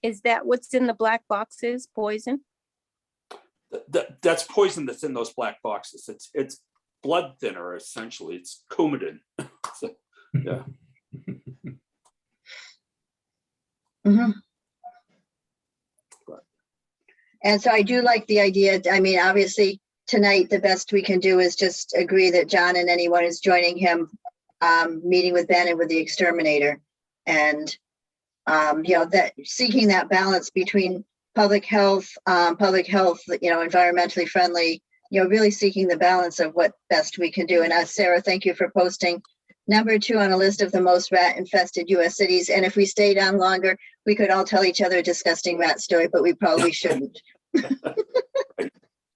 is that what's in the black boxes, poison? That's poison that's in those black boxes. It's blood thinner, essentially. It's Coumadin. So, yeah. And so I do like the idea. I mean, obviously tonight, the best we can do is just agree that John and anyone is joining him, meeting with Ben and with the exterminator. And, that seeking that balance between public health, environmentally friendly, really seeking the balance of what best we can do. And Sarah, thank you for posting number 2 on a list of the most rat infested US cities. And if we stay down longer, we could all tell each other a disgusting rat story, but we probably shouldn't.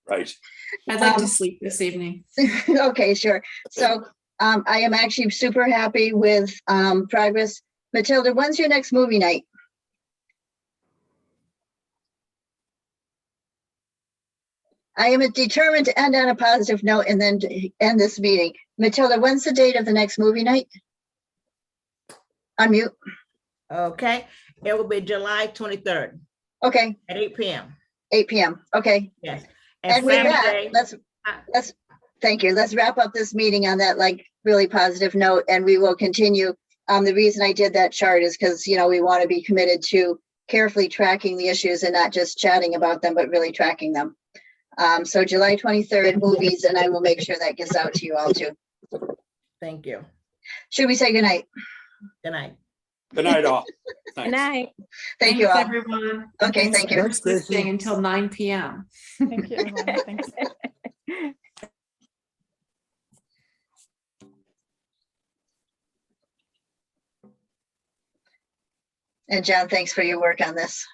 Right. I'd like to sleep this evening. Okay, sure. So I am actually super happy with progress. Matilda, when's your next movie night? I am determined to end on a positive note and then to end this meeting. Matilda, when's the date of the next movie night? Unmute. Okay, it will be July 23rd. Okay. At 8 p.m. 8 p.m. Okay. Yes. And with that, Saturday, let's thank you. Let's wrap up this meeting on that really positive note, and we will continue. The reason I did that chart is because we want to be committed to carefully tracking the issues and not just chatting about them, but really tracking them. So July 23rd movies, and I will make sure that gets out to you all too. Thank you. Should we say good night? Good night. Good night, all. Good night. Thank you all. Everyone. Okay, thank you. Listening until 9 p.m. Thank you, everyone. Thanks. And John, thanks for your work on this.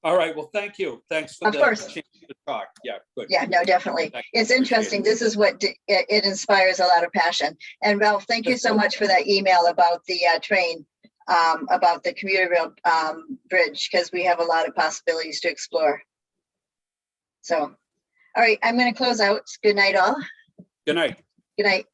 All right. Well, thank you. Thanks for Of the course. chance to talk. Yeah, good. Yeah, no, definitely. Thank It's you. interesting. This is what it inspires a lot of passion. And Ralph, thank you so much for that email about the train, about the commuter rail bridge, because we have a lot of possibilities to explore. So, all right, I'm going to close out. Good night, all. Good night. Good night.